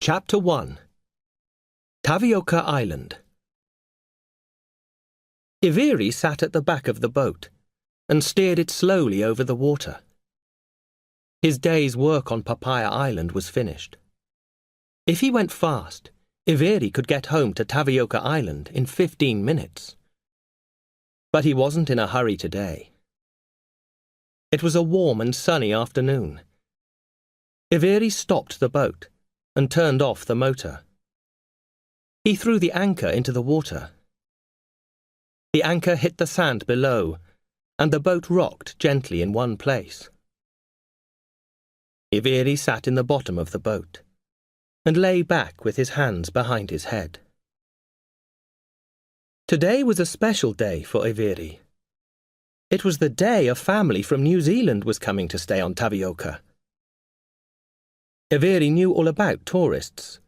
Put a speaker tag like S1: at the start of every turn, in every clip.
S1: Chapter 1. Tavioca Island. Iviri sat at the back of the boat and steered it slowly over the water. His day's work on Papaya Island was finished. If he went fast, Iviri could get home to Tavioca Island in 15 minutes. But he wasn't in a hurry today. It was a warm and sunny afternoon. Iviri stopped the boat and turned off the motor. He threw the anchor into the water. The anchor hit the sand below, and the boat rocked gently in one place. Iviri sat in the bottom of the boat and lay back with his hands behind his head. Today was a special day for Iviri. It was the day a family from New Zealand was coming to stay on Tavioca. Iviri knew all about tourists.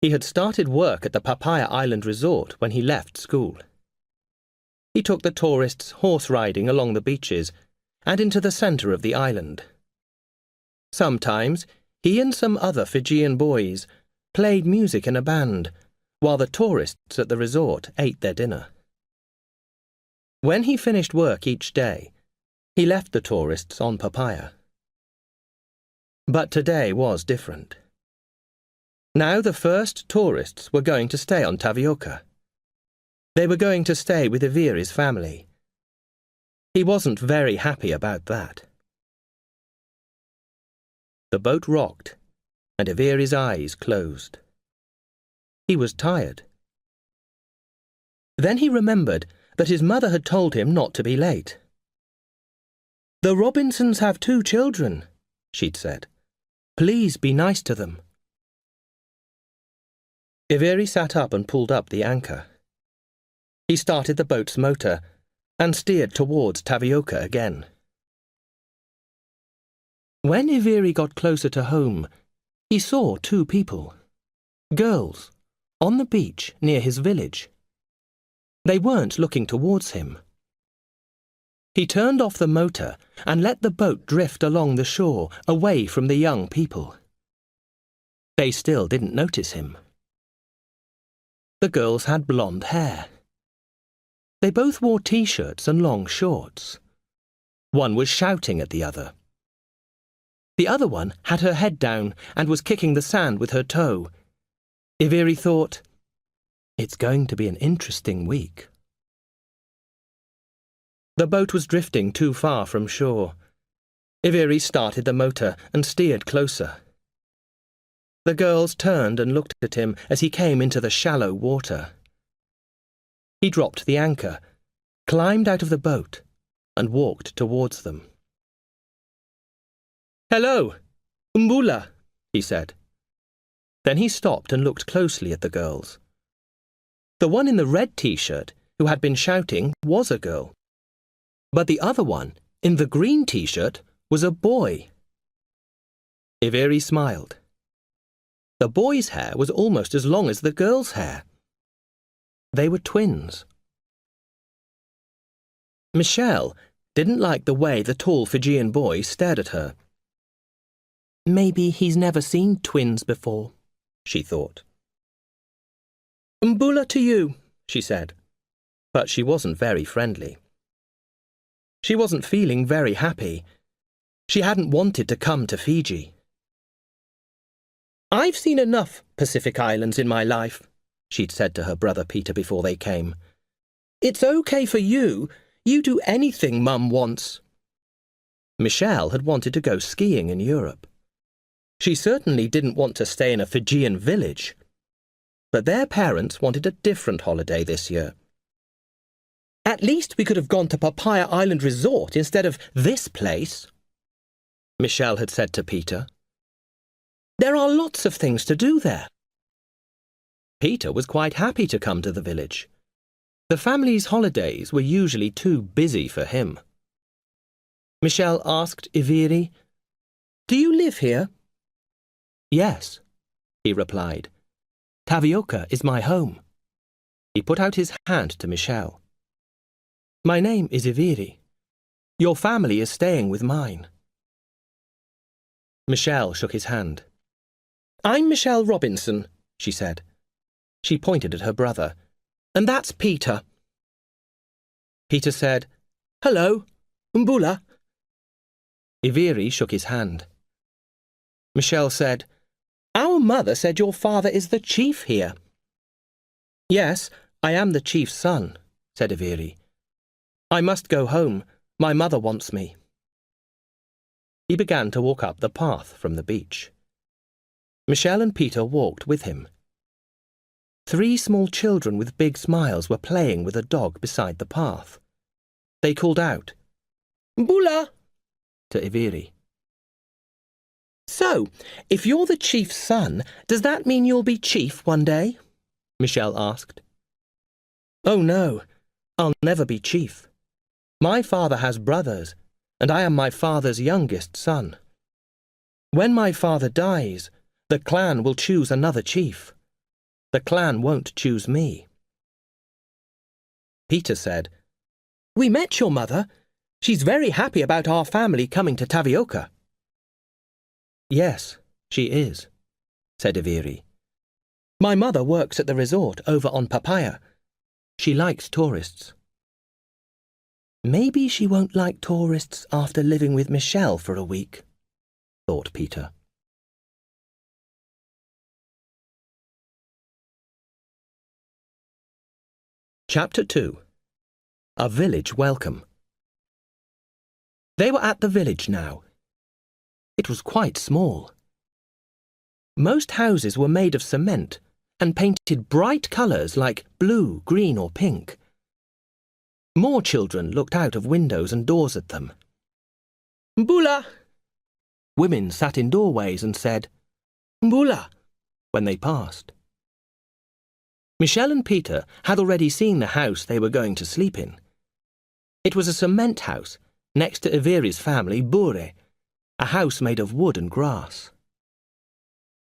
S1: He had started work at the Papaya Island Resort when he left school. He took the tourists horse riding along the beaches and into the centre of the island. Sometimes he and some other Fijian boys played music in a band while the tourists at the resort ate their dinner. When he finished work each day, he left the tourists on Papaya. But today was different. Now the first tourists were going to stay on Tavioca. They were going to stay with Iviri's family. He wasn't very happy about that. The boat rocked, and Iviri's eyes closed. He was tired. Then he remembered that his mother had told him not to be late. "The Robinsons have 2 children," she'd said. "Please be nice to them." Iviri sat up and pulled up the anchor. He started the boat's motor and steered towards Tavioca again. When Iviri got closer to home, he saw 2 people, girls, on the beach near his village. They weren't looking towards him. He turned off the motor and let the boat drift along the shore away from the young people. They still didn't notice him. The girls had blonde hair. They both wore t-shirts and long shorts. One was shouting at the other. The other one had her head down and was kicking the sand with her toe. Iviri thought, "It's going to be an interesting week." The boat was drifting too far from shore. Iviri started the motor and steered closer. The girls turned and looked at him as he came into the shallow water. He dropped the anchor, climbed out of the boat, and walked towards them. "Hello, Umbula," he said. Then he stopped and looked closely at the girls. The one in the red t-shirt, who had been shouting, was a girl. But the other one, in the green t-shirt, was a boy. Iviri smiled. The boy's hair was almost as long as the girl's hair. They were twins. Michelle didn't like the way the tall Fijian boy stared at her. Maybe he's never seen twins before, she thought. "Umbula to you," she said, but she wasn't very friendly. She wasn't feeling very happy. She hadn't wanted to come to Fiji. "I've seen enough Pacific Islands in my life," she'd said to her brother Peter before they came. "It's okay for you. You do anything Mum wants." Michelle had wanted to go skiing in Europe. She certainly didn't want to stay in a Fijian village. But their parents wanted a different holiday this year. "At least we could have gone to Papaya Island Resort instead of this place," Michelle had said to Peter. "There are lots of things to do there." Peter was quite happy to come to the village. The family's holidays were usually too busy for him. Michelle asked Iviri, "Do you live here?" "Yes," he replied. "Tavioca is my home." He put out his hand to Michelle. "My name is Iviri. Your family is staying with mine." Michelle shook his hand. I'm Michelle Robinson, she said. She pointed at her brother. And that's Peter. Peter said, Hello, Mbula. Iviri shook his hand. Michelle said, Our mother said your father is the chief here. Yes, I am the chief's son, said Iviri. I must go home. My mother wants me. He began to walk up the path from the beach. Michelle and Peter walked with him. 3 small children with big smiles were playing with a dog beside the path. They called out, Mbula, to Iviri. So, if you're the chief's son, does that mean you'll be chief one day? Michelle asked. Oh no, I'll never be chief. My father has brothers, and I am my father's youngest son. When my father dies, the clan will choose another chief. The clan won't choose me. Peter said, We met your mother. She's very happy about our family coming to Tavioka. Yes, she is, said Iviri. My mother works at the resort over on Papaya. She likes tourists. Maybe she won't like tourists after living with Michelle for a week, thought Peter. Chapter 2. A Village Welcome. They were at the village now. It was quite small. Most houses were made of cement and painted bright colours like blue, green or pink. More children looked out of windows and doors at them. Mbula! Women sat in doorways and said, Mbula, when they passed. Michelle and Peter had already seen the house they were going to sleep in. It was a cement house next to Iviri's family, Bure, a house made of wood and grass.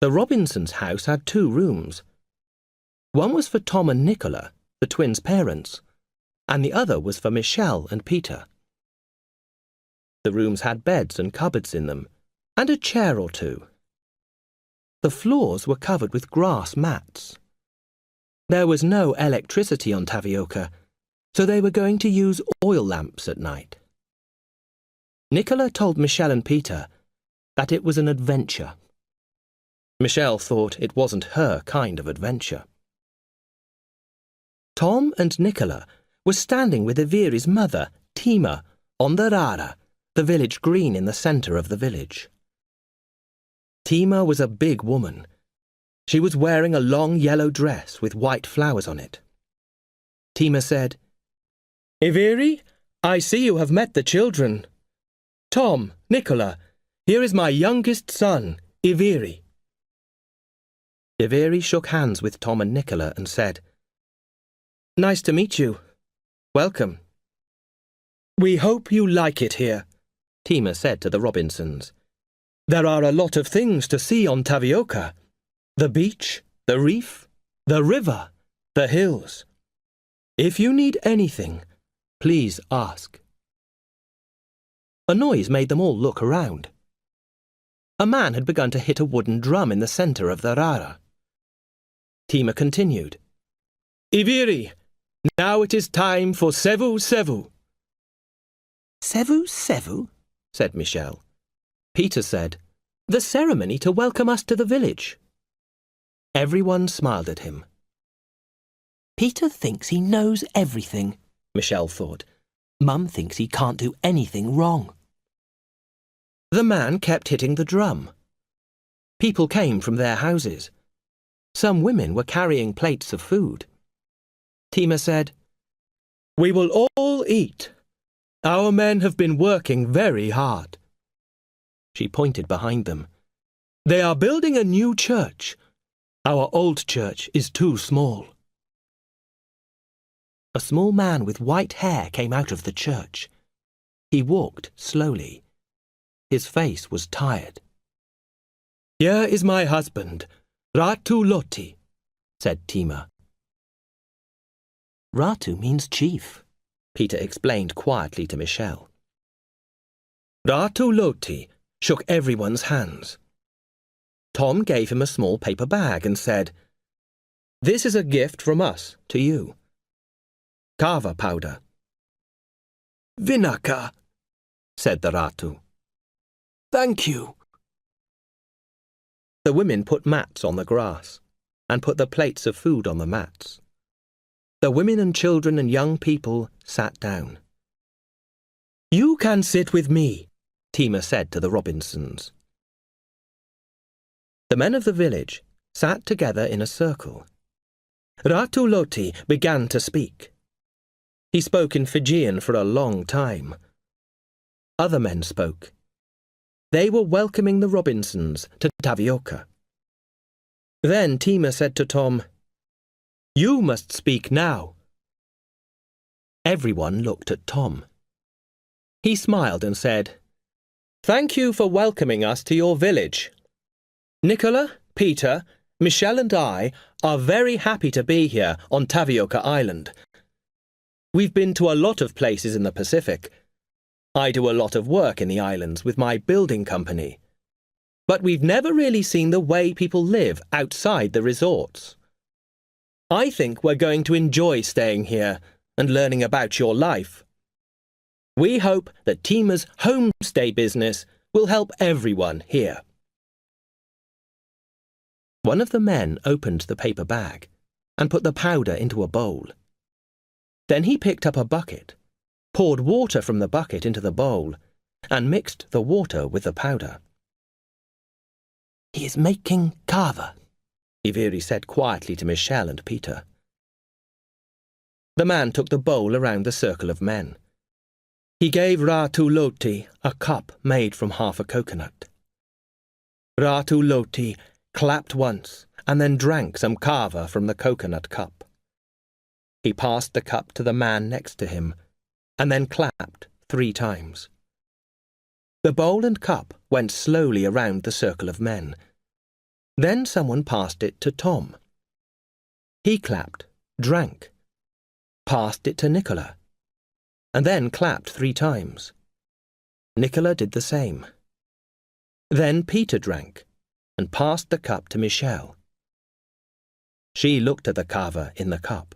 S1: The Robinsons' house had 2 rooms. One was for Tom and Nicola, the twins' parents, and the other was for Michelle and Peter. The rooms had beds and cupboards in them, and a chair or 2. The floors were covered with grass mats. There was no electricity on Tavioka, so they were going to use oil lamps at night. Nicola told Michelle and Peter that it was an adventure. Michelle thought it wasn't her kind of adventure. Tom and Nicola were standing with Iviri's mother, Tima, on the Rara, the village green in the centre of the village. Tima was a big woman. She was wearing a long yellow dress with white flowers on it. Tima said, Iviri, I see you have met the children. Tom, Nicola, here is my youngest son, Iviri. Iviri shook hands with Tom and Nicola and said, Nice to meet you. Welcome. We hope you like it here, Tima said to the Robinsons. There are a lot of things to see on Tavioka. The beach, the reef, the river, the hills. If you need anything, please ask. A noise made them all look around. A man had begun to hit a wooden drum in the centre of the Rara. Tima continued, Iviri, now it is time for Sevu Sevu. Sevu Sevu? Said Michelle. Peter said, The ceremony to welcome us to the village. Everyone smiled at him. Peter thinks he knows everything, Michelle thought. Mum thinks he can't do anything wrong. The man kept hitting the drum. People came from their houses. Some women were carrying plates of food. Tima said, We will all eat. Our men have been working very hard. She pointed behind them. They are building a new church. Our old church is too small. A small man with white hair came out of the church. He walked slowly. His face was tired. Here is my husband, Ratu Loti, said Tima. Ratu means chief, Peter explained quietly to Michelle. Ratu Loti shook everyone's hands. Tom gave him a small paper bag and said, "This is a gift from us to you. Kava powder."
S2: "Vinaka,"
S1: said the Ratu.
S2: "Thank you."
S1: The women put mats on the grass and put the plates of food on the mats. The women and children and young people sat down. "You can sit with me," Tima said to the Robinsons. The men of the village sat together in a circle. Ratu Loti began to speak. He spoke in Fijian for a long time. Other men spoke. They were welcoming the Robinsons to Tavioka. Then Tima said to Tom, "You must speak now." Everyone looked at Tom. He smiled and said, "Thank you for welcoming us to your village. Nicola, Peter, Michelle and I are very happy to be here on Tavioka Island. We've been to a lot of places in the Pacific. I do a lot of work in the islands with my building company. But we've never really seen the way people live outside the resorts. I think we're going to enjoy staying here and learning about your life. We hope that Tima's homestay business will help everyone here." One of the men opened the paper bag and put the powder into a bowl. Then he picked up a bucket, poured water from the bucket into the bowl, and mixed the water with the powder. "He is making kava," Iviri said quietly to Michelle and Peter. The man took the bowl around the circle of men. He gave Ratu Loti a cup made from half a coconut. Ratu Loti clapped once and then drank some kava from the coconut cup. He passed the cup to the man next to him and then clapped 3 times. The bowl and cup went slowly around the circle of men. Then someone passed it to Tom. He clapped, drank, passed it to Nicola, and then clapped 3 times. Nicola did the same. Then Peter drank and passed the cup to Michelle. She looked at the kava in the cup.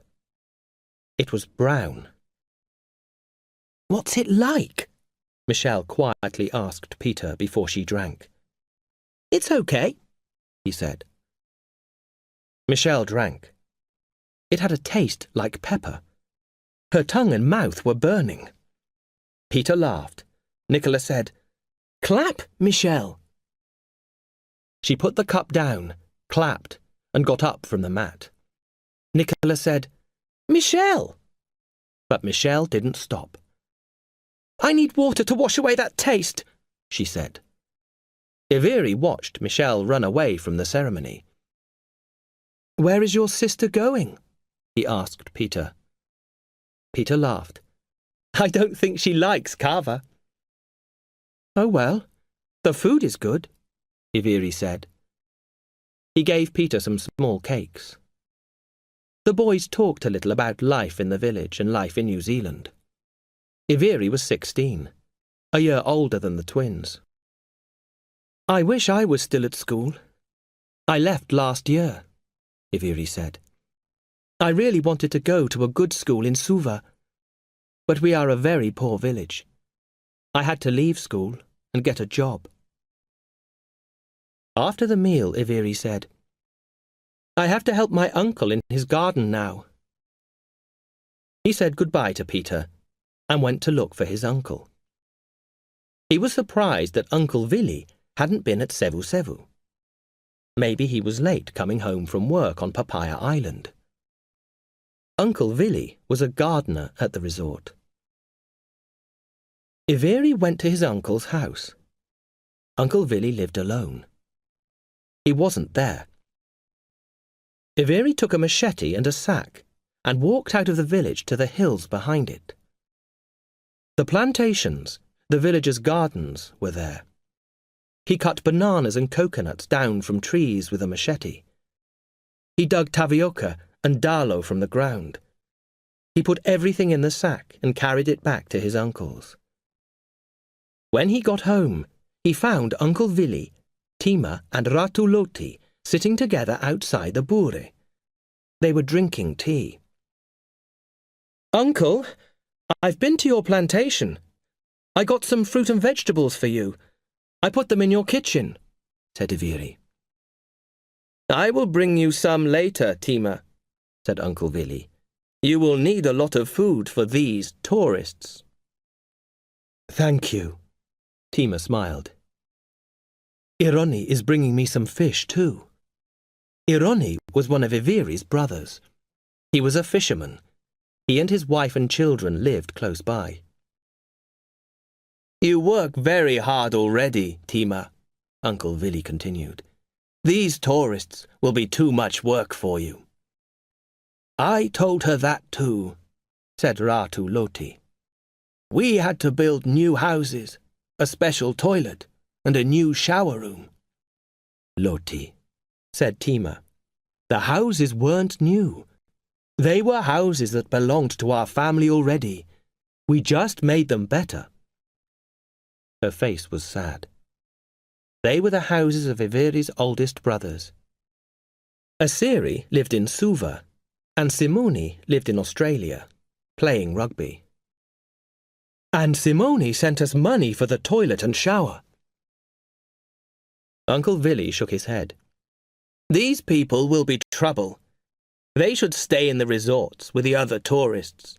S1: It was brown. "What's it like?" Michelle quietly asked Peter before she drank. "It's okay," he said. Michelle drank. It had a taste like pepper. Her tongue and mouth were burning. Peter laughed. Nicola said, "Clap, Michelle." She put the cup down, clapped, and got up from the mat. Nicola said, "Michelle!" But Michelle didn't stop. "I need water to wash away that taste," she said. Iviri watched Michelle run away from the ceremony. "Where is your sister going?" he asked Peter. Peter laughed. "I don't think she likes kava." "Oh well, the food is good," Iviri said. He gave Peter some small cakes. The boys talked a little about life in the village and life in New Zealand. Iviri was 16, a year older than the twins. "I wish I was still at school. I left last year," Iviri said. "I really wanted to go to a good school in Suva, but we are a very poor village. I had to leave school and get a job." After the meal, Iviri said, "I have to help my uncle in his garden now." He said goodbye to Peter and went to look for his uncle. He was surprised that Uncle Vili hadn't been at Sevu Sevu. Maybe he was late coming home from work on Papaya Island. Uncle Vili was a gardener at the resort. Iviri went to his uncle's house. Uncle Vili lived alone. He wasn't there. Iviri took a machete and a sack and walked out of the village to the hills behind it. The plantations, the villagers' gardens, were there. He cut bananas and coconuts down from trees with a machete. He dug tavioka and dalo from the ground. He put everything in the sack and carried it back to his uncle's. When he got home, he found Uncle Vili Tima and Ratu Loti sitting together outside the bure. They were drinking tea. "Uncle, I've been to your plantation. I got some fruit and vegetables for you. I put them in your kitchen," said Iviri. "I will bring you some later, Tima," said Uncle Vili. "You will need a lot of food for these tourists." "Thank you," Tima smiled. "Ironi is bringing me some fish too." Ironi was one of Iviri's brothers. He was a fisherman. He and his wife and children lived close by. "You work very hard already, Tima," Uncle Vili continued. "These tourists will be too much work for you." "I told her that too," said Ratu Loti. "We had to build new houses, a special toilet, and a new shower room." "Loti," said Tima, "the houses weren't new. They were houses that belonged to our family already. We just made them better." Her face was sad. They were the houses of Iviri's oldest brothers. Asiri lived in Suva, and Simone lived in Australia, playing rugby. "And Simone sent us money for the toilet and shower." Uncle Vili shook his head. "These people will be trouble. They should stay in the resorts with the other tourists."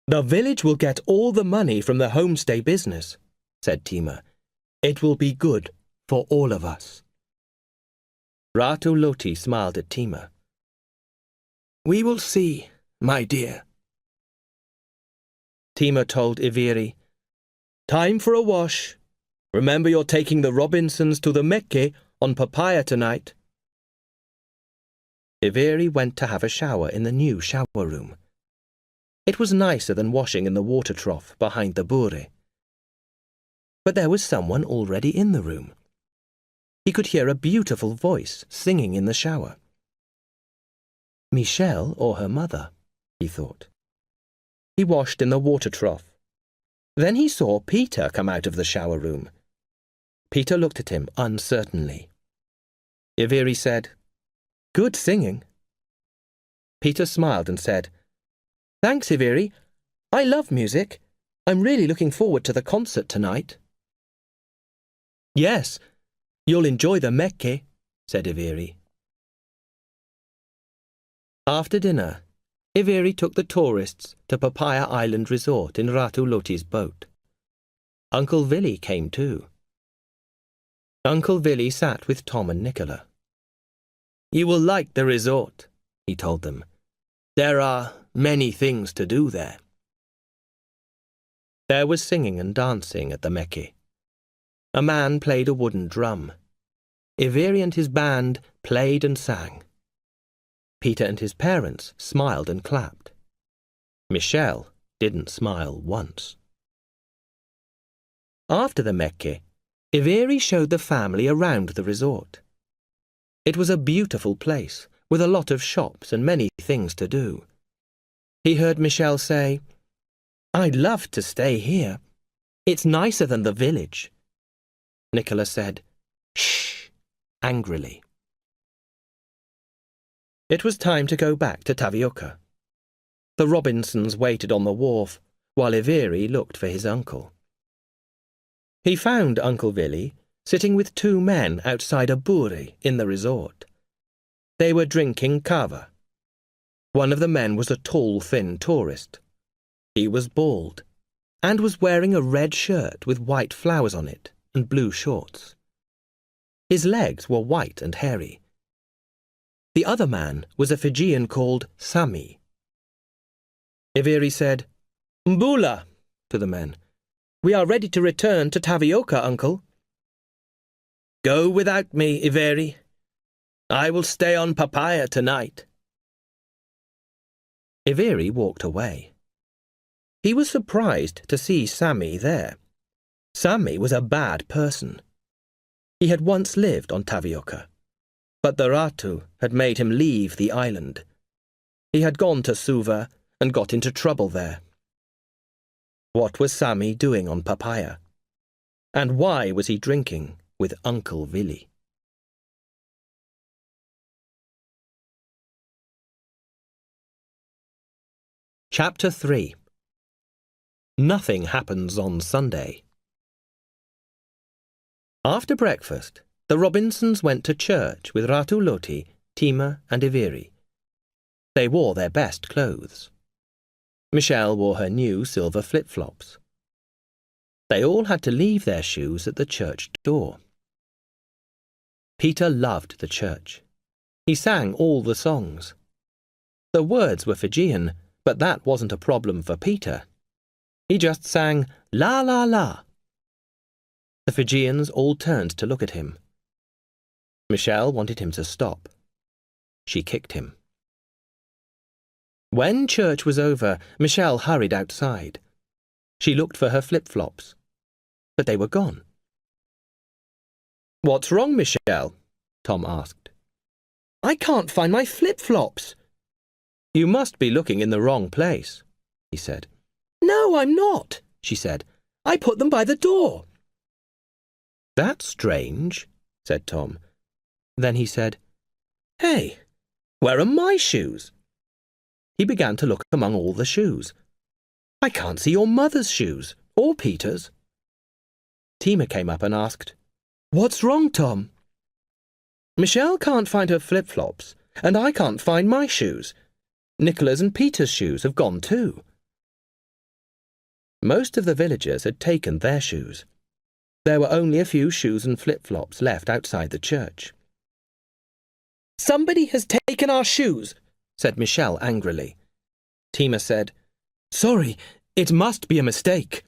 S1: "The village will get all the money from the homestay business," said Tima. "It will be good for all of us." Ratu Loti smiled at Tima. "We will see, my dear." Tima told Iviri, "Time for a wash. Remember you're taking the Robinsons to the Mecke on Papaya tonight." Iviri went to have a shower in the new shower room. It was nicer than washing in the water trough behind the bure. But there was someone already in the room. He could hear a beautiful voice singing in the shower. Michelle or her mother, he thought. He washed in the water trough. Then he saw Peter come out of the shower room. Peter looked at him uncertainly. Iviri said, "Good singing." Peter smiled and said, "Thanks, Iviri. I love music. I'm really looking forward to the concert tonight." "Yes, you'll enjoy the Mecke," said Iviri. After dinner, Iviri took the tourists to Papaya Island Resort in Ratu Loti's boat. Uncle Vili came too. Uncle Vili sat with Tom and Nicola. "You will like the resort," he told them. "There are many things to do there." There was singing and dancing at the Mecke. A man played a wooden drum. Iviri and his band played and sang. Peter and his parents smiled and clapped. Michelle didn't smile once. After the Mecke, Iviri showed the family around the resort. It was a beautiful place, with a lot of shops and many things to do. He heard Michelle say, "I'd love to stay here. It's nicer than the village." Nicola said, "Shh," angrily. It was time to go back to Tavioca. The Robinsons waited on the wharf, while Iviri looked for his uncle. He found Uncle Vili sitting with two men outside a bure in the resort. They were drinking kava. One of the men was a tall, thin tourist. He was bald, and was wearing a red shirt with white flowers on it and blue shorts. His legs were white and hairy. The other man was a Fijian called Sami. Iviri said, "Mbula," to the men. "We are ready to return to Tavioca, Uncle." "Go without me, Iviri. I will stay on Papaya tonight." Iviri walked away. He was surprised to see Sami there. Sami was a bad person. He had once lived on Tavioca, but the Ratu had made him leave the island. He had gone to Suva and got into trouble there. What was Sami doing on Papaya? And why was he drinking with Uncle Willy. Chapter 3. Nothing happens on Sunday. After breakfast, the Robinsons went to church with Ratu Loti, Tima and Iviri. They wore their best clothes. Michelle wore her new silver flip-flops. They all had to leave their shoes at the church door. Peter loved the church. He sang all the songs. The words were Fijian, but that wasn't a problem for Peter. He just sang la la la. The Fijians all turned to look at him. Michelle wanted him to stop. She kicked him. When church was over, Michelle hurried outside. She looked for her flip-flops, but they were gone. "What's wrong, Michelle?" Tom asked. "I can't find my flip-flops." "You must be looking in the wrong place," he said. "No, I'm not," she said. "I put them by the door." "That's strange," said Tom. Then he said, "Hey, where are my shoes?" He began to look among all the shoes. "I can't see your mother's shoes, or Peter's." Tima came up and asked, "What's wrong, Tom?" "Michelle can't find her flip-flops, and I can't find my shoes. Nicola's and Peter's shoes have gone too." Most of the villagers had taken their shoes. There were only a few shoes and flip-flops left outside the church. "Somebody has taken our shoes," said Michelle angrily. Tima said, "Sorry, it must be a mistake."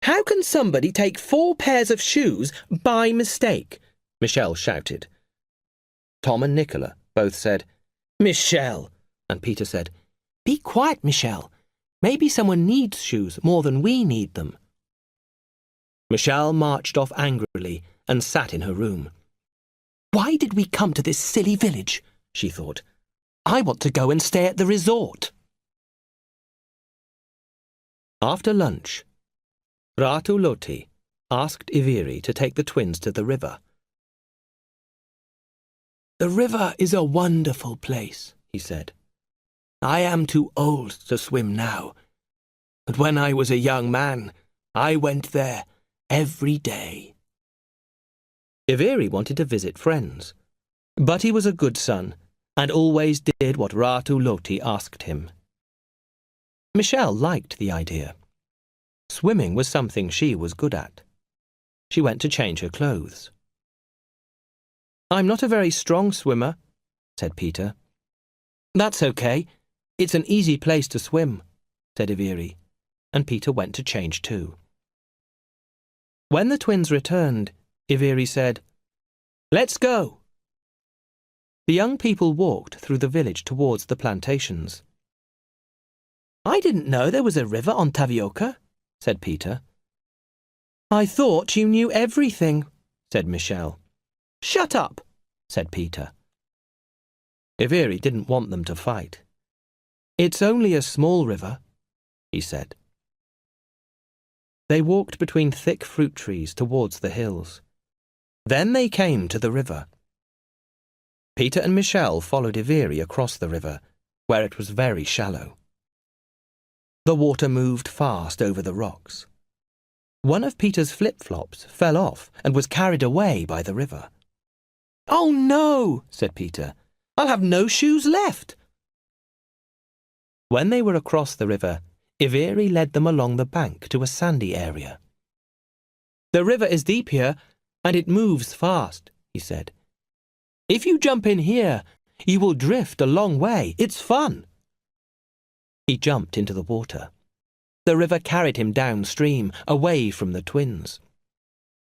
S1: "How can somebody take 4 pairs of shoes by mistake?" Michelle shouted. Tom and Nicola both said, "Michelle," and Peter said, "Be quiet, Michelle. Maybe someone needs shoes more than we need them." Michelle marched off angrily and sat in her room. "Why did we come to this silly village?" she thought. "I want to go and stay at the resort." After lunch, Ratu Loti asked Iviri to take the twins to the river. "The river is a wonderful place," he said. "I am too old to swim now, but when I was a young man, I went there every day." Iviri wanted to visit friends, but he was a good son and always did what Ratu Loti asked him. Michelle liked the idea. Swimming was something she was good at. She went to change her clothes. "I'm not a very strong swimmer," said Peter. "That's okay. It's an easy place to swim," said Iviri, and Peter went to change too. When the twins returned, Iviri said, "Let's go." The young people walked through the village towards the plantations. "I didn't know there was a river on Tavioka," said Peter. "I thought you knew everything," said Michelle. "Shut up," said Peter. Iviri didn't want them to fight. "It's only a small river," he said. They walked between thick fruit trees towards the hills. Then they came to the river. Peter and Michelle followed Iviri across the river, where it was very shallow. The water moved fast over the rocks. One of Peter's flip-flops fell off and was carried away by the river. "Oh no," said Peter. "I'll have no shoes left." When they were across the river, Iviri led them along the bank to a sandy area. "The river is deep here, and it moves fast," he said. "If you jump in here, you will drift a long way. It's fun." He jumped into the water. The river carried him downstream, away from the twins.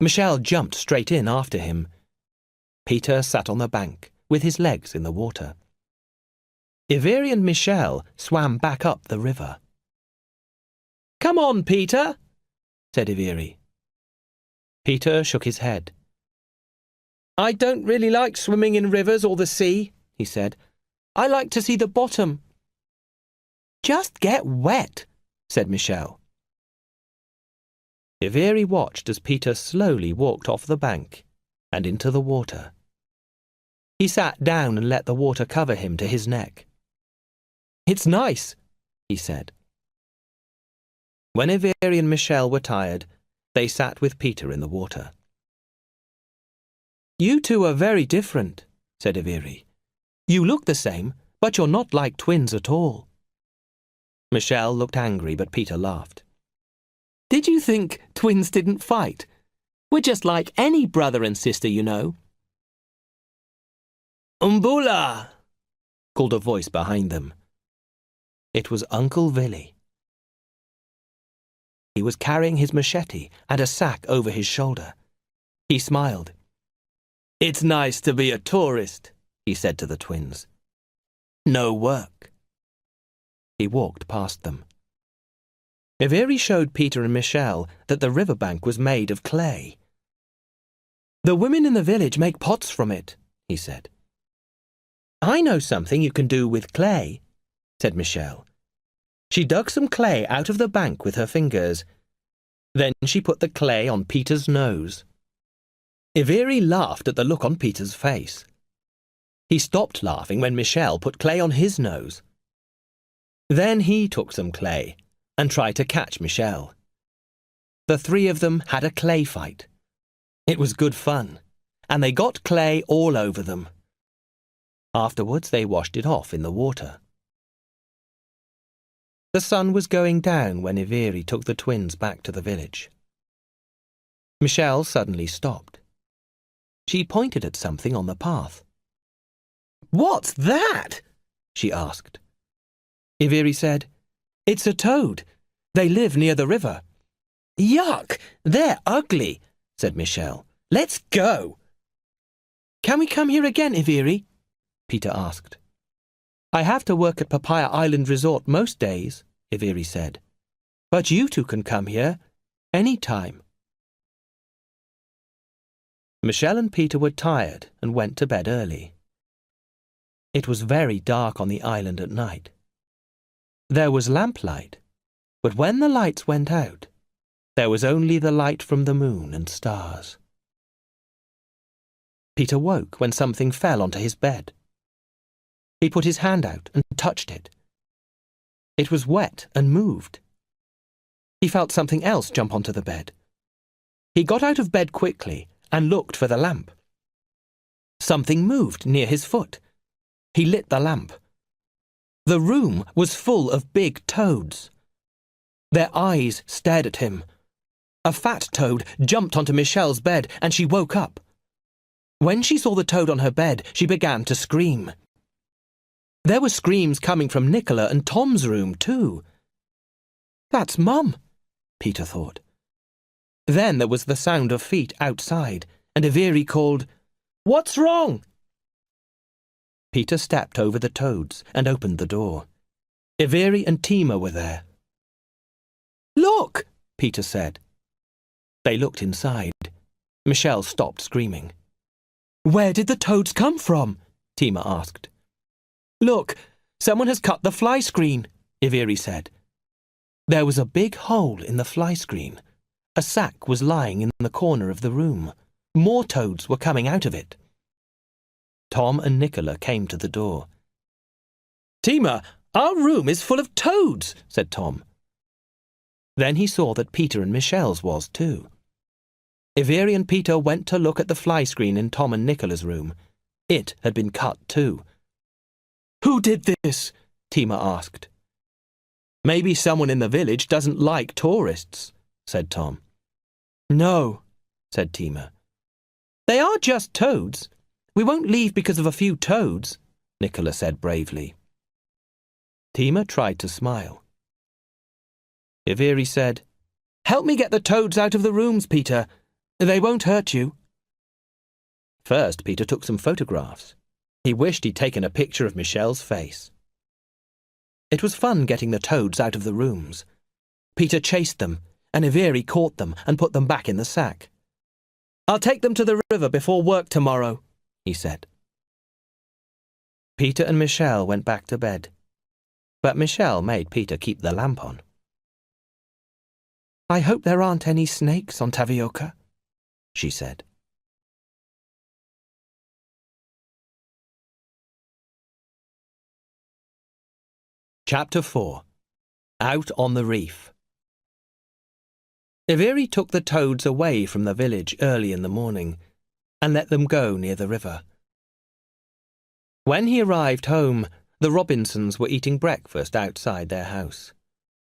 S1: Michelle jumped straight in after him. Peter sat on the bank, with his legs in the water. Iviri and Michelle swam back up the river. "Come on, Peter," said Iviri. Peter shook his head. "I don't really like swimming in rivers or the sea," he said. "I like to see the bottom." "Just get wet," said Michelle. Iviri watched as Peter slowly walked off the bank and into the water. He sat down and let the water cover him to his neck. "It's nice," he said. When Iveri and Michelle were tired, they sat with Peter in the water. "You two are very different," said Iveri. "You look the same, but you're not like twins at all." Michelle looked angry, but Peter laughed. "Did you think twins didn't fight? We're just like any brother and sister, you know." "Umbula!" called a voice behind them. It was Uncle Vili. He was carrying his machete and a sack over his shoulder. He smiled. "It's nice to be a tourist," he said to the twins. "No work." He walked past them. Iveri showed Peter and Michelle that the riverbank was made of clay. "The women in the village make pots from it," he said. "I know something you can do with clay," said Michelle. She dug some clay out of the bank with her fingers. Then she put the clay on Peter's nose. Iveri laughed at the look on Peter's face. He stopped laughing when Michelle put clay on his nose. Then he took some clay and tried to catch Michelle. The three of them had a clay fight. It was good fun, and they got clay all over them. Afterwards, they washed it off in the water. The sun was going down when Iveri took the twins back to the village. Michelle suddenly stopped. She pointed at something on the path. "What's that?" she asked. Iveri said, "It's a toad. They live near the river." "Yuck! They're ugly," said Michelle. "Let's go." "Can we come here again, Iveri?" Peter asked. "I have to work at Papaya Island Resort most days," Iveri said. "But you two can come here any time." Michelle and Peter were tired and went to bed early. It was very dark on the island at night. There was lamplight, but when the lights went out, there was only the light from the moon and stars. Peter woke when something fell onto his bed. He put his hand out and touched it. It was wet and moved. He felt something else jump onto the bed. He got out of bed quickly and looked for the lamp. Something moved near his foot. He lit the lamp. The room was full of big toads. Their eyes stared at him. A fat toad jumped onto Michelle's bed and she woke up. When she saw the toad on her bed, she began to scream. There were screams coming from Nicola and Tom's room, too. "That's Mum," Peter thought. Then there was the sound of feet outside, and Iveri called, "What's wrong?" Peter stepped over the toads and opened the door. Iveri and Tima were there. "Look," Peter said. They looked inside. Michelle stopped screaming. "Where did the toads come from?" Tima asked. "Look, someone has cut the fly screen," Iveri said. There was a big hole in the fly screen. A sack was lying in the corner of the room. More toads were coming out of it. Tom and Nicola came to the door. "Tima, our room is full of toads," said Tom. Then he saw that Peter and Michelle's was too. Iveri and Peter went to look at the fly screen in Tom and Nicola's room. It had been cut too. "Who did this?" Tima asked. "Maybe someone in the village doesn't like tourists," said Tom. "No," said Tima. "They are just toads. We won't leave because of a few toads," Nicola said bravely. Tima tried to smile. Iveri said, "Help me get the toads out of the rooms, Peter. They won't hurt you." First, Peter took some photographs. He wished he'd taken a picture of Michelle's face. It was fun getting the toads out of the rooms. Peter chased them, and Iveri caught them and put them back in the sack. "I'll take them to the river before work tomorrow," he said. Peter and Michelle went back to bed, but Michelle made Peter keep the lamp on. "I hope there aren't any snakes on Tavioca," she said. Chapter 4. Out on the Reef. Iveri took the toads away from the village early in the morning and let them go near the river. When he arrived home, the Robinsons were eating breakfast outside their house.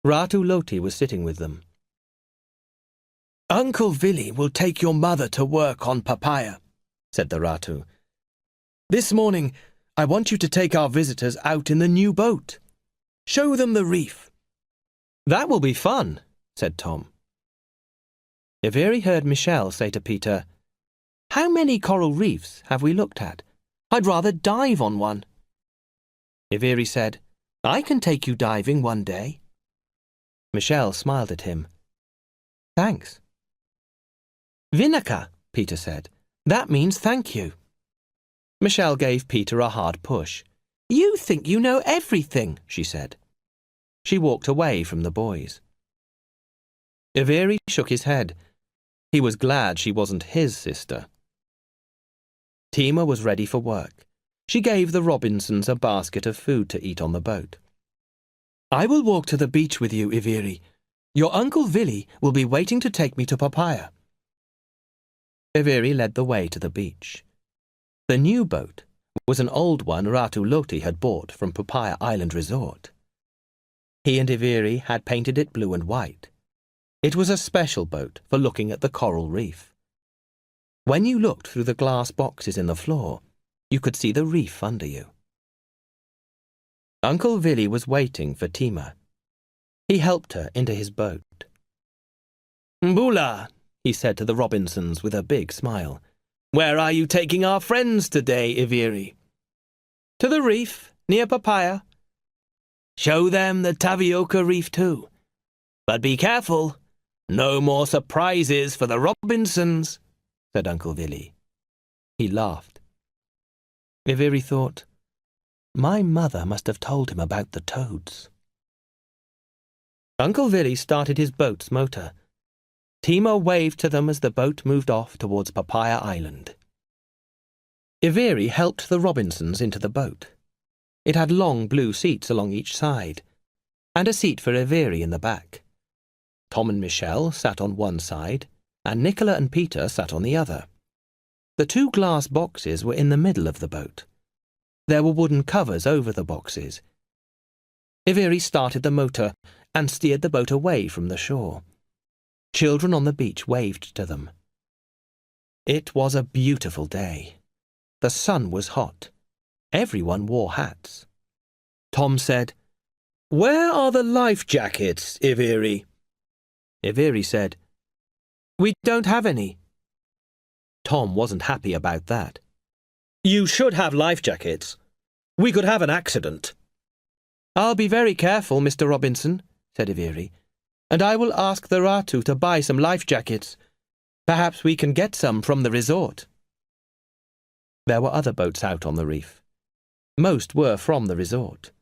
S1: Ratu Loti was sitting with them.
S2: Uncle Vili will take your mother to work on papaya, said the Ratu. This morning, I want you to take our visitors out in the new boat. Show them the reef.
S1: That will be fun, said Tom. Iveri heard Michelle say to Peter, How many coral reefs have we looked at? I'd rather dive on one. Iveri said, I can take you diving one day. Michelle smiled at him. Thanks. Vinaka, Peter said. That means thank you. Michelle gave Peter a hard push. You think you know everything, she said. She walked away from the boys. Iveri shook his head. He was glad she wasn't his sister. Tima was ready for work. She gave the Robinsons a basket of food to eat on the boat. I will walk to the beach with you, Iveri. Your Uncle Vili will be waiting to take me to Papaya. Iveri led the way to the beach. The new boat was an old one Ratu Loti had bought from Papaya Island Resort. He and Iveri had painted it blue and white. It was a special boat for looking at the coral reef. When you looked through the glass boxes in the floor, you could see the reef under you. Uncle Vili was waiting for Tima. He helped her into his boat. Mbula, he said to the Robinsons with a big smile. Where are you taking our friends today, Iveri? To the reef, near Papaya. Show them the Tapioca Reef too. But be careful. No more surprises for the Robinsons, said Uncle Vili. He laughed. Iveri thought, my mother must have told him about the toads. Uncle Vili started his boat's motor. Tima waved to them as the boat moved off towards Papaya Island. Iveri helped the Robinsons into the boat. It had long blue seats along each side, and a seat for Iveri in the back. Tom and Michelle sat on one side, and Nicola and Peter sat on the other. The two glass boxes were in the middle of the boat. There were wooden covers over the boxes. Iveri started the motor and steered the boat away from the shore. Children on the beach waved to them. It was a beautiful day. The sun was hot. Everyone wore hats. Tom said, Where are the life jackets, Iveri? Iveri said, We don't have any. Tom wasn't happy about that. You should have life jackets. We could have an accident. I'll be very careful, Mr. Robinson, said Iveri, and I will ask the Ratu to buy some life jackets. Perhaps we can get some from the resort. There were other boats out on the reef. Most were from the resort.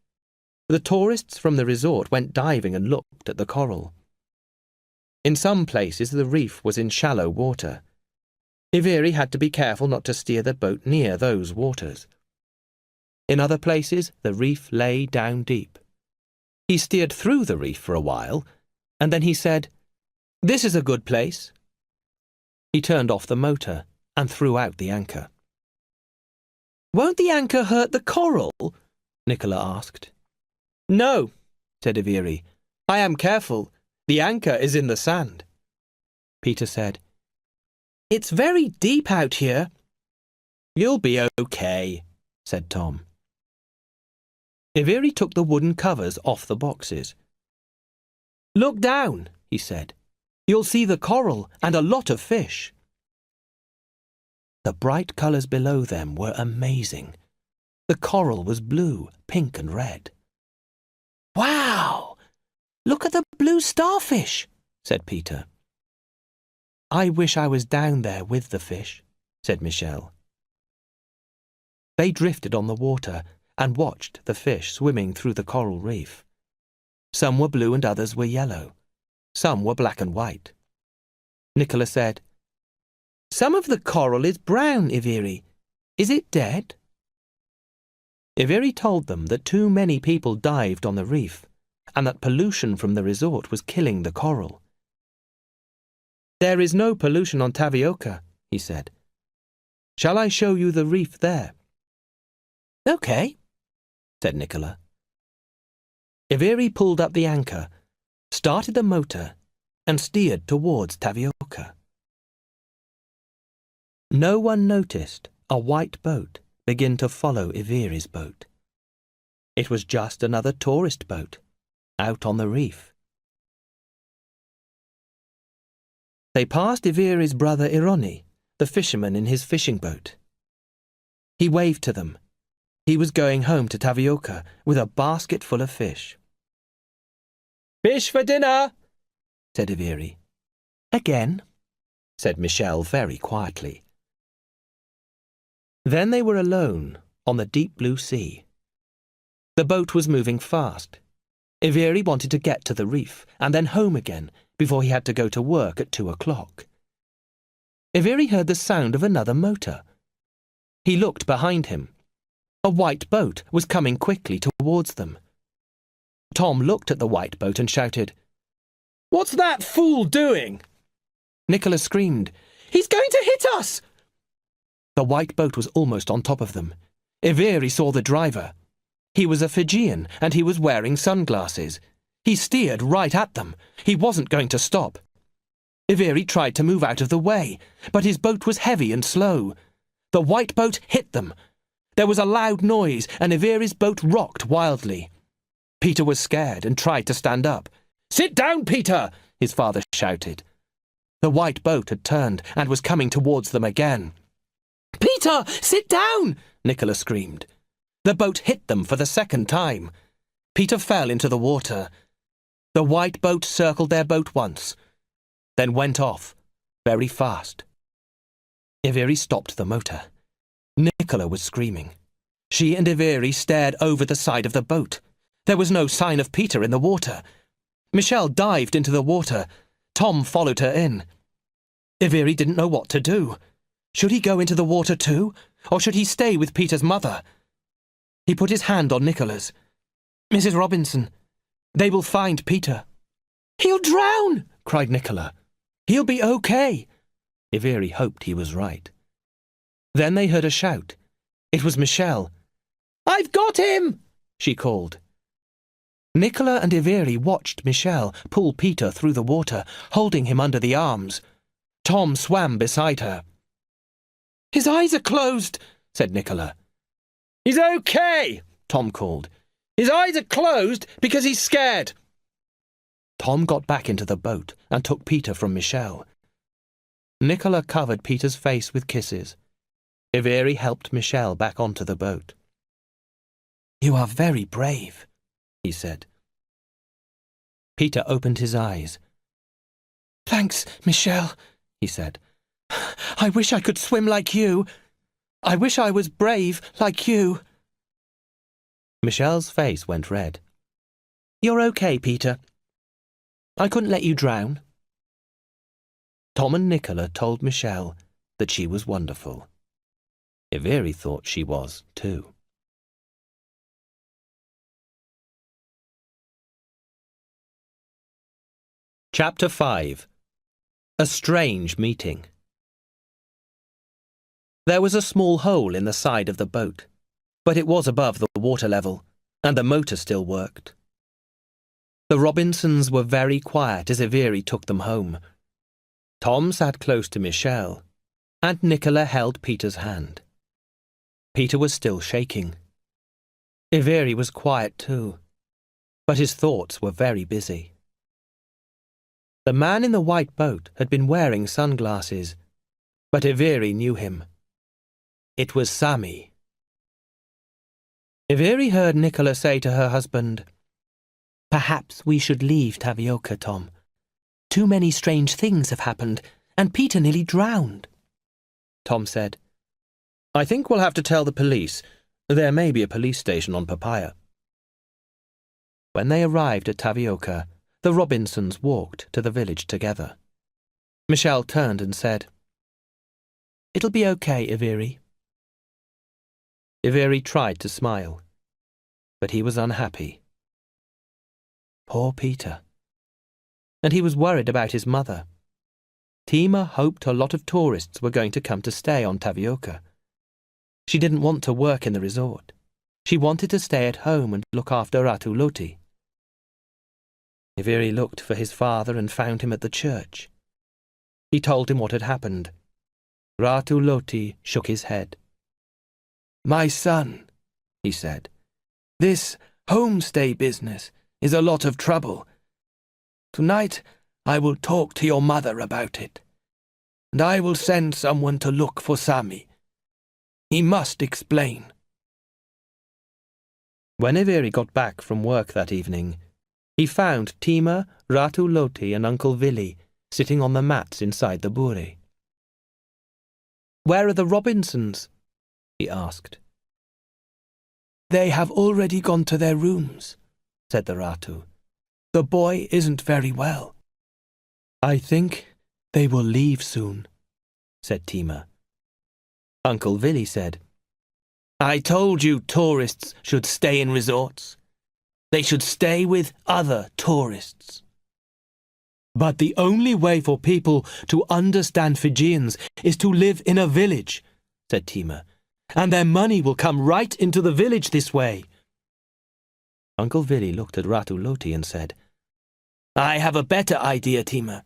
S1: The tourists from the resort went diving and looked at the coral. In some places the reef was in shallow water. Iveri had to be careful not to steer the boat near those waters. In other places the reef lay down deep. He steered through the reef for a while, and then he said, This is a good place. He turned off the motor and threw out the anchor. Won't the anchor hurt the coral? Nicola asked. No, said Iveri. I am careful. The anchor is in the sand. Peter said, It's very deep out here. You'll be okay, said Tom. Iveri took the wooden covers off the boxes. Look down, he said. You'll see the coral and a lot of fish. The bright colours below them were amazing. The coral was blue, pink and red. Wow! Look at the blue starfish, said Peter. I wish I was down there with the fish, said Michelle. They drifted on the water and watched the fish swimming through the coral reef. Some were blue and others were yellow. Some were black and white. Nicola said, Some of the coral is brown, Iveri. Is it dead?
S2: Iveri told them that too many people dived on the reef, and that pollution from the resort was killing the coral. "There is no pollution on Tavioca," he said. "Shall I show you the reef there?" "Okay," said Nicola. Iveri pulled up the anchor, started the motor, and steered towards Tavioca. No one noticed a white boat begin to follow Iveri's boat. It was just another tourist boat, out on the reef. They passed Iveri's brother Ironi, the fisherman in his fishing boat. He waved to them. He was going home to Tavioca with a basket full of fish. "Fish for dinner," said Iveri. "Again," said Michel very quietly. Then they were alone on the deep blue sea. The boat was moving fast. Iveri wanted to get to the reef and then home again before he had to go to work at 2 o'clock. Iveri heard the sound of another motor. He looked behind him. A white boat was coming quickly towards them. Tom looked at the white boat and shouted, "What's that fool doing?" Nicola screamed, "He's going to hit us!" The white boat was almost on top of them. Iveri saw the driver. He was a Fijian and he was wearing sunglasses. He steered right at them. He wasn't going to stop. Iveri tried to move out of the way, but his boat was heavy and slow. The white boat hit them. There was a loud noise and Iveri's boat rocked wildly. Peter was scared and tried to stand up. "Sit down, Peter!" his father shouted. The white boat had turned and was coming towards them again. "Peter, sit down!" Nicola screamed. The boat hit them for the second time. Peter fell into the water. The white boat circled their boat once, then went off, very fast. Iveri stopped the motor. Nicola was screaming. She and Iveri stared over the side of the boat. There was no sign of Peter in the water. Michel dived into the water. Tom followed her in. Iveri didn't know what to do. Should he go into the water too, or should he stay with Peter's mother? He put his hand on Nicola's. "Mrs. Robinson, they will find Peter." "He'll drown!" cried Nicola. "He'll be okay." Iveri hoped he was right. Then they heard a shout. It was Michel. "I've got him!" she called. Nicola and Iveri watched Michel pull Peter through the water, holding him under the arms. Tom swam beside her. "His eyes are closed," said Nicola. "He's okay," Tom called. "His eyes are closed because he's scared." Tom got back into the boat and took Peter from Michel. Nicola covered Peter's face with kisses. Iveri helped Michel back onto the boat. "You are very brave," he said. Peter opened his eyes. "Thanks, Michel," he said. "I wish I could swim like you. I wish I was brave like you." Michel's face went red. "You're okay, Peter. I couldn't let you drown." Tom and Nicola told Michel that she was wonderful. Iveri thought she was too. Chapter 5. A Strange Meeting. There was a small hole in the side of the boat, but it was above the water level, and the motor still worked. The Robinsons were very quiet as Iveri took them home. Tom sat close to Michel, and Nicola held Peter's hand. Peter was still shaking. Iveri was quiet too, but his thoughts were very busy. The man in the white boat had been wearing sunglasses, but Iveri knew him. It was Sami. Iveri heard Nicola say to her husband, "Perhaps we should leave Tavioca, Tom. Too many strange things have happened, and Peter nearly drowned." Tom said, "I think we'll have to tell the police. There may be a police station on Papaya." When they arrived at Tavioca, the Robinsons walked to the village together. Michel turned and said, "It'll be okay, Iveri." Iveri tried to smile, but he was unhappy. Poor Peter. And he was worried about his mother. Tima hoped a lot of tourists were going to come to stay on Tavioca. She didn't want to work in the resort. She wanted to stay at home and look after Ratu Loti. Iveri looked for his father and found him at the church. He told him what had happened. Ratu Loti shook his head. "My son," he said, "this homestay business is a lot of trouble. Tonight I will talk to your mother about it, and I will send someone to look for Sami. He must explain." When Iveri got back from work that evening, he found Tima, Ratu Loti and Uncle Vili sitting on the mats inside the buri. "Where are the Robinsons?" he asked. "They have already gone to their rooms," said the Ratu. "The boy isn't very well." "I think they will leave soon," said Tima. Uncle Vili said, "I told you tourists should stay in resorts. They should stay with other tourists." "But the only way for people to understand Fijians is to live in a village," said Tima, "and their money will come right into the village this way." Uncle Vili looked at Ratu Loti and said, "I have a better idea, Tima.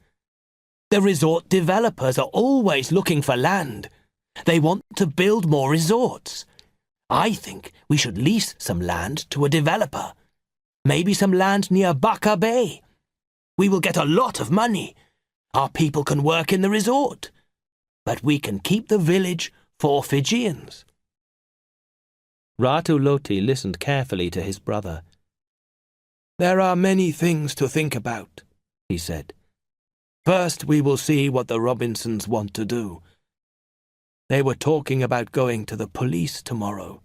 S2: The resort developers are always looking for land. They want to build more resorts. I think we should lease some land to a developer. Maybe some land near Baka Bay. We will get a lot of money. Our people can work in the resort. But we can keep the village for Fijians." Ratu Loti listened carefully to his brother. "There are many things to think about," he said. "First, we will see what the Robinsons want to do. They were talking about going to the police tomorrow."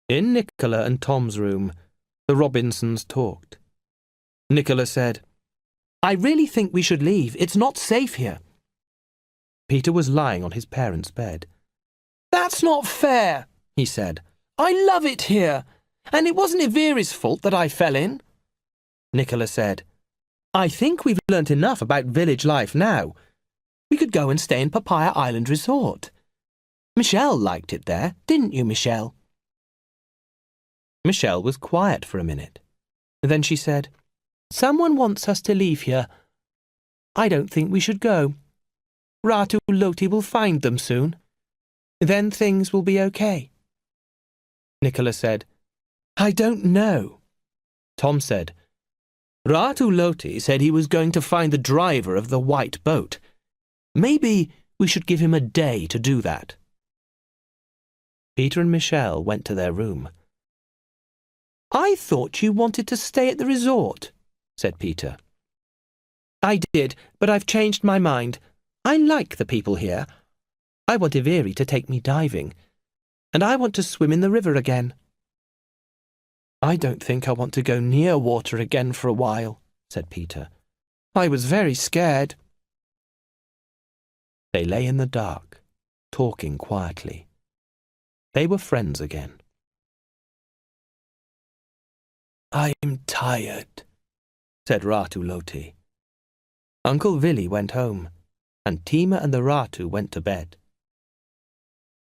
S2: In Nicola and Tom's room, the Robinsons talked. Nicola said, "I really think we should leave. It's not safe here." Peter was lying on his parents' bed. "That's not fair," he said. "I love it here, and it wasn't Iveri's fault that I fell in." Nicola said, "I think we've learnt enough about village life now. We could go and stay in Papaya Island Resort. Michelle liked it there, didn't you, Michelle?" Michelle was quiet for a minute. Then she said, "Someone wants us to leave here. I don't think we should go. Ratu Loti will find them soon. Then things will be okay." Nicola said, "I don't know." Tom said, "Ratu Loti said he was going to find the driver of the white boat. Maybe we should give him a day to do that." Peter and Michelle went to their room. "I thought you wanted to stay at the resort," said Peter. "I did, but I've changed my mind. I like the people here. I want Iveri to take me diving, and I want to swim in the river again." "I don't think I want to go near water again for a while," said Peter. "I was very scared." They lay in the dark, talking quietly. They were friends again. "I'm tired," said Ratu Loti. Uncle Vili went home, and Tima and the Ratu went to bed.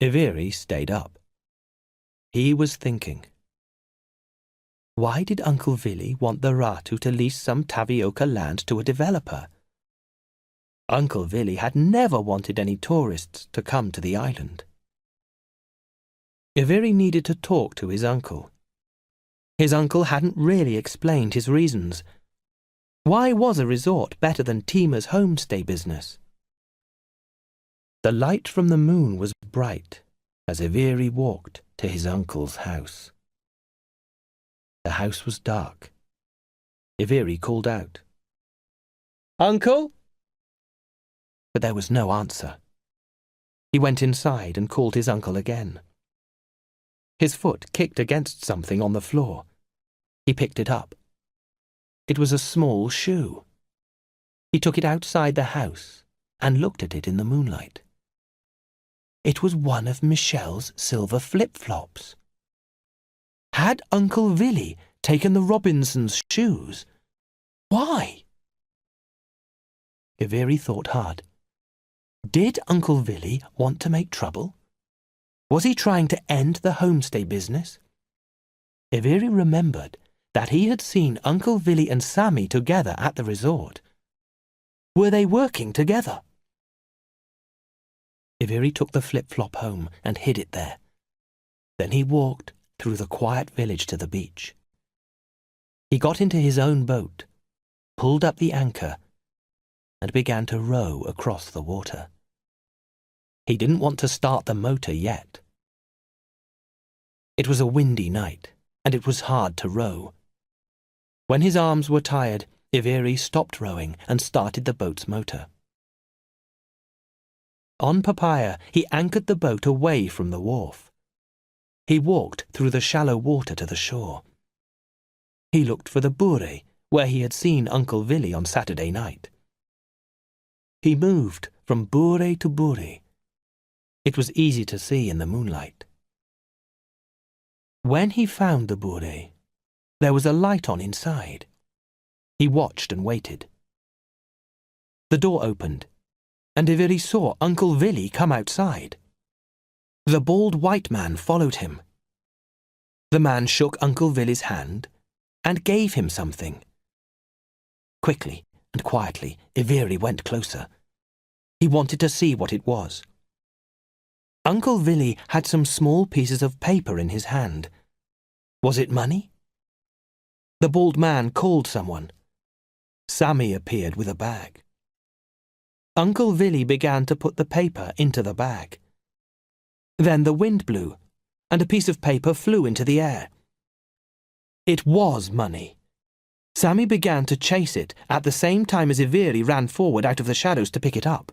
S2: Iveri stayed up. He was thinking. Why did Uncle Vili want the Ratu to lease some Tavioca land to a developer? Uncle Vili had never wanted any tourists to come to the island. Iveri needed to talk to his uncle. His uncle hadn't really explained his reasons. Why was a resort better than Tima's homestay business? The light from the moon was bright as Iveri walked to his uncle's house. The house was dark. Iveri called out, "Uncle?" But there was no answer. He went inside and called his uncle again. His foot kicked against something on the floor. He picked it up. It was a small shoe. He took it outside the house and looked at it in the moonlight. it was one of Michelle's silver flip-flops. Had Uncle Villy taken the Robinsons' shoes? Why? Iveri thought hard. Did Uncle Villy want to make trouble? Was he trying to end the homestay business? Iveri remembered that he had seen Uncle Villy and Sammy together at the resort. Were they working together? Iveri took the flip-flop home and hid it there. Then he walked through the quiet village to the beach. He got into his own boat, pulled up the anchor, and began to row across the water. He didn't want to start the motor yet. It was a windy night, and it was hard to row. When his arms were tired, Iveri stopped rowing and started the boat's motor. On Papaya, he anchored the boat away from the wharf. He walked through the shallow water to the shore. He looked for the Bure, where he had seen Uncle Villy on Saturday night. He moved from Bure to Bure. It was easy to see in the moonlight. When he found the Bure, there was a light on inside. He watched and waited. The door opened, and Iveri saw Uncle Villy come outside. The bald white man followed him. The man shook Uncle Villy's hand and gave him something. Quickly and quietly, Iveri went closer. He wanted to see what it was. Uncle Villy had some small pieces of paper in his hand. Was it money? The bald man called someone. Sammy appeared with a bag. Uncle Villy began to put the paper into the bag. Then the wind blew, and a piece of paper flew into the air. It was money. Sammy began to chase it at the same time as Iveri ran forward out of the shadows to pick it up.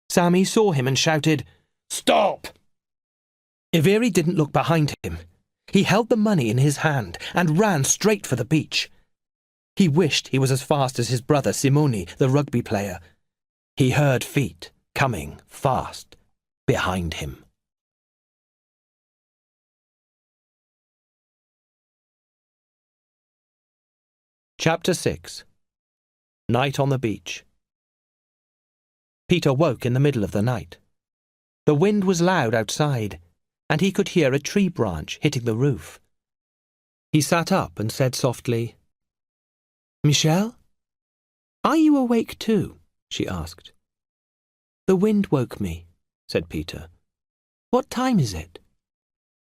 S2: Sammy saw him and shouted, "Stop!" Iveri didn't look behind him. He held the money in his hand and ran straight for the beach. He wished he was as fast as his brother Simone, the rugby player. He heard feet coming fast behind him. Chapter 6. Night on the Beach. Peter woke in the middle of the night. The wind was loud outside, and he could hear a tree branch hitting the roof. He sat up and said softly, "Michelle? Are you awake too?" she asked. "The wind woke me," said Peter. "What time is it?"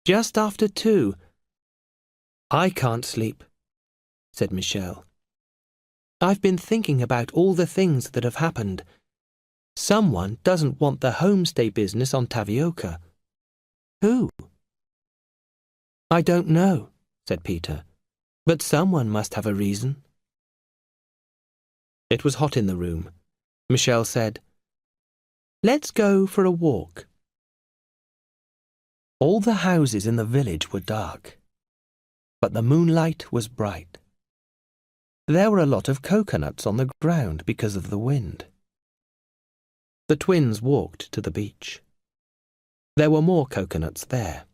S2: "Just after 2. "I can't sleep," said Michelle. "I've been thinking about all the things that have happened. Someone doesn't want the homestay business on Tavioca." "Who?" "I don't know," said Peter, "but someone must have a reason." It was hot in the room. Michelle said, "Let's go for a walk." All the houses in the village were dark, but the moonlight was bright. There were a lot of coconuts on the ground because of the wind. The twins walked to the beach. There were more coconuts there.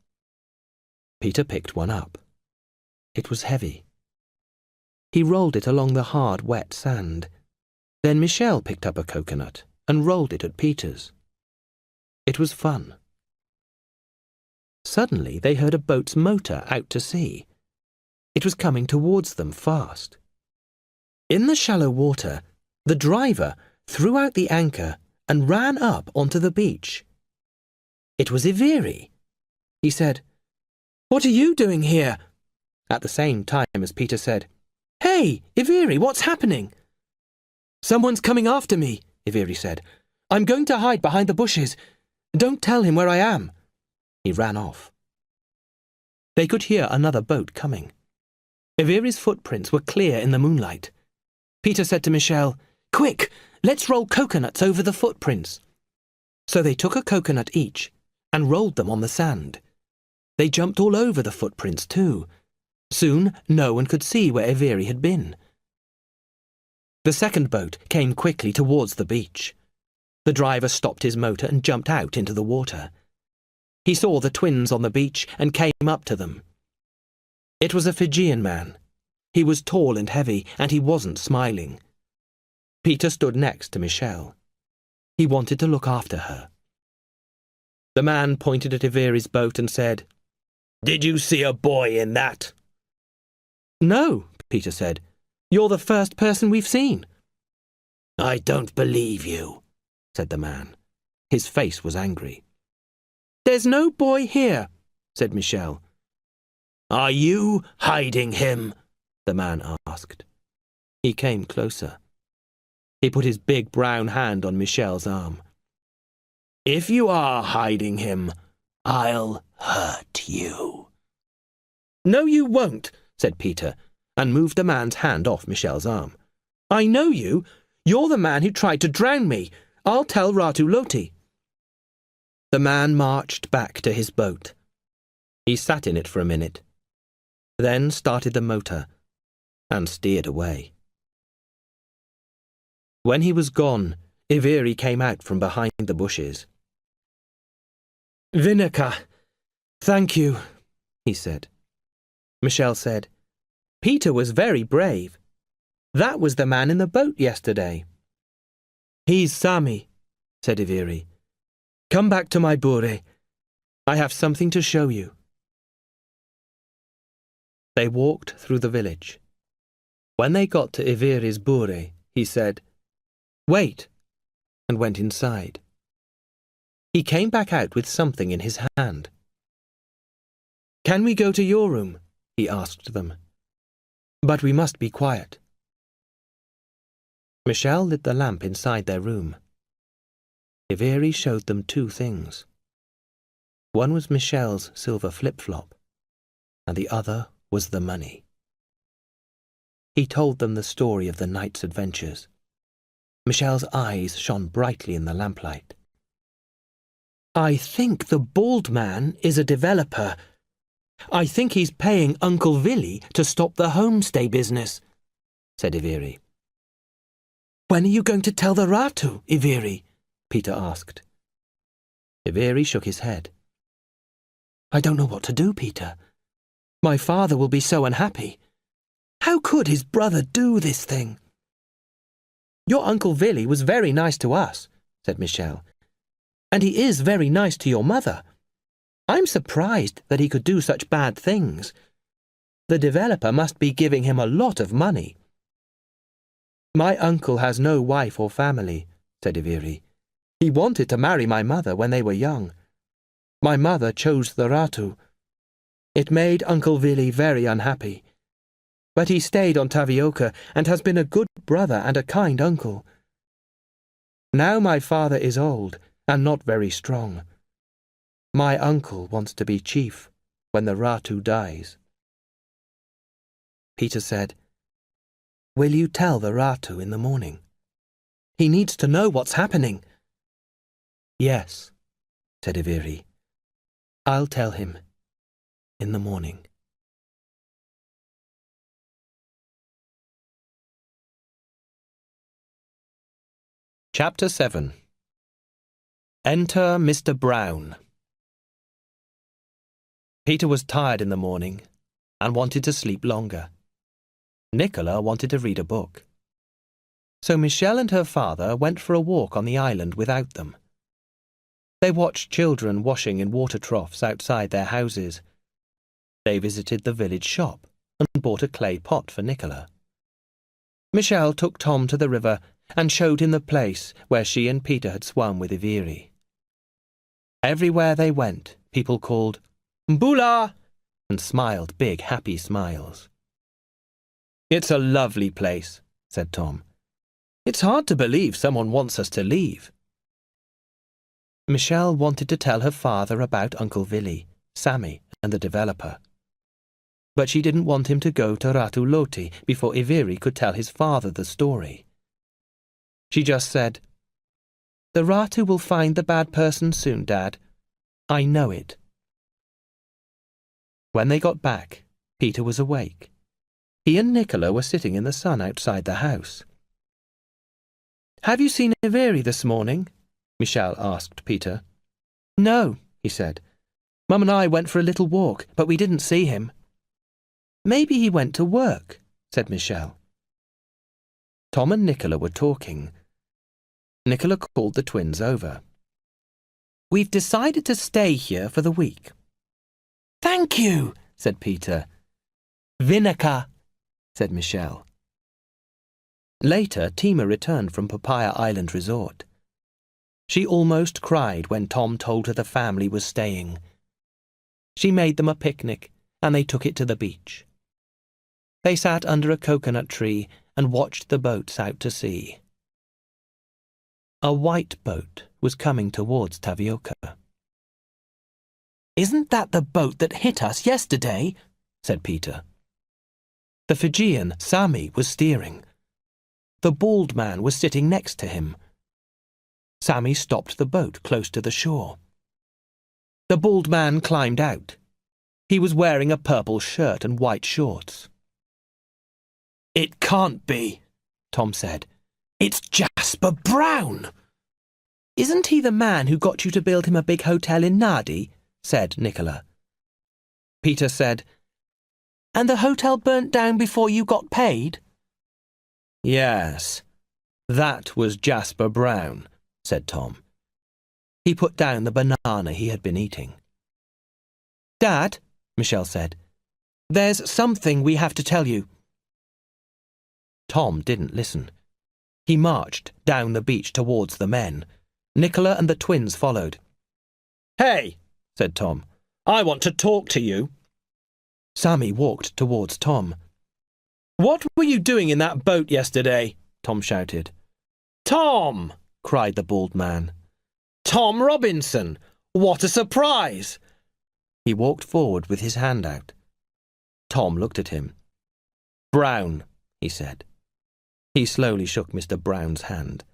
S2: Peter picked one up. It was heavy. He rolled it along the hard, wet sand. Then Michelle picked up a coconut and rolled it at Peter's. It was fun. Suddenly they heard a boat's motor out to sea. It was coming towards them fast. In the shallow water, the driver threw out the anchor and ran up onto the beach. It was Iveri. He said, "What are you doing here?" at the same time as Peter said, "Hey, Iveri, what's happening?" "Someone's coming after me," Iveri said. "I'm going to hide behind the bushes. Don't tell him where I am." He ran off. They could hear another boat coming. Iveri's footprints were clear in the moonlight. Peter said to Michelle, "Quick, let's roll coconuts over the footprints." So they took a coconut each and rolled them on the sand. They jumped all over the footprints too. Soon no one could see where Iveri had been. The second boat came quickly towards the beach. The driver stopped his motor and jumped out into the water. He saw the twins on the beach and came up to them. It was a Fijian man. He was tall and heavy, and he wasn't smiling. Peter stood next to Michelle. He wanted to look after her. The man pointed at Iveri's boat and said, "Did you see a boy in that?" "No," Peter said. "You're the first person we've seen." "I don't believe you," said the man. His face was angry. "There's no boy here," said Michelle. "Are you hiding him?" the man asked. He came closer. He put his big brown hand on Michelle's arm. "If you are hiding him, I'll hurt you." "No, you won't," said Peter, and moved the man's hand off Michelle's arm. "I know you. You're the man who tried to drown me. I'll tell Ratu Loti." The man marched back to his boat. He sat in it for a minute, then started the motor and steered away. When he was gone, Iveri came out from behind the bushes. "Vinica, thank you," he said. Michelle said, "Peter was very brave. That was the man in the boat yesterday." "He's Sami," said Iveri. "Come back to my bure. I have something to show you." They walked through the village. When they got to Iveri's bure, he said, "Wait," and went inside. He came back out with something in his hand. "Can we go to your room?" he asked them. "But we must be quiet." Michelle lit the lamp inside their room. Iveri showed them two things. One was Michelle's silver flip-flop, and the other was the money. He told them the story of the night's adventures. Michelle's eyes shone brightly in the lamplight. "I think the bald man is a developer. I think he's paying Uncle Vili to stop the homestay business," said Iveri. "When are you going to tell the Ratu, Iveri?" Peter asked. Iveri shook his head. "I don't know what to do, Peter. My father will be so unhappy. How could his brother do this thing?" "Your Uncle Vili was very nice to us," said Michelle. "And he is very nice to your mother. I'm surprised that he could do such bad things. The developer must be giving him a lot of money." "My uncle has no wife or family," said Iveri. "He wanted to marry my mother when they were young. My mother chose the Ratu. It made Uncle Vili very unhappy. But he stayed on Tavioka and has been a good brother and a kind uncle. Now my father is old and not very strong. My uncle wants to be chief when the Ratu dies." Peter said, "Will you tell the Ratu in the morning? He needs to know what's happening." "Yes," said Iveri. "I'll tell him in the morning." Chapter 7. Enter Mr. Brown. Peter was tired in the morning and wanted to sleep longer. Nicola wanted to read a book. So Michelle and her father went for a walk on the island without them. They watched children washing in water troughs outside their houses. They visited the village shop and bought a clay pot for Nicola. Michelle took Tom to the river and showed him the place where she and Peter had swum with Iveri. Everywhere they went, people called "Mbula!" and smiled big, happy smiles. "It's a lovely place," said Tom. "It's hard to believe someone wants us to leave." Michelle wanted to tell her father about Uncle Vili, Sami, and the developer. But she didn't want him to go to Ratu Loti before Iveri could tell his father the story. She just said, "The Ratu will find the bad person soon, Dad. I know it." When they got back, Peter was awake. He and Nicola were sitting in the sun outside the house. "Have you seen Iveri this morning?" Michelle asked Peter. No, he said. Mum and I went for a little walk, but we didn't see him. Maybe he went to work, said Michelle. Tom and Nicola were talking. Nicola called the twins over. We've decided to stay here for the week. Thank you, said Peter. Vinegar, said Michelle. Later, Tima returned from Papaya Island Resort. She almost cried when Tom told her the family was staying. She made them a picnic, and they took it to the beach. They sat under a coconut tree and watched the boats out to sea. A white boat was coming towards Tavioca. Isn't that the boat that hit us yesterday? Said Peter. The Fijian, Sami, was steering. The bald man was sitting next to him. Sami stopped the boat close to the shore. The bald man climbed out. He was wearing a purple shirt and white shorts. It can't be, Tom said. It's Jasper Brown. Isn't he the man who got you to build him a big hotel in Nadi? Said Nicola. Peter said, And the hotel burnt down before you got paid? Yes, that was Jasper Brown, said Tom. He put down the banana he had been eating. Dad, Michelle said, there's something we have to tell you. Tom didn't listen. He marched down the beach towards the men. Nicola and the twins followed. Hey, said Tom, I want to talk to you. Sami walked towards Tom. What were you doing in that boat yesterday? Tom shouted. Tom, cried the bald man. Tom Robinson! What a surprise! He walked forward with his hand out. Tom looked at him. Brown, he said. He slowly shook Mr. Brown's hand.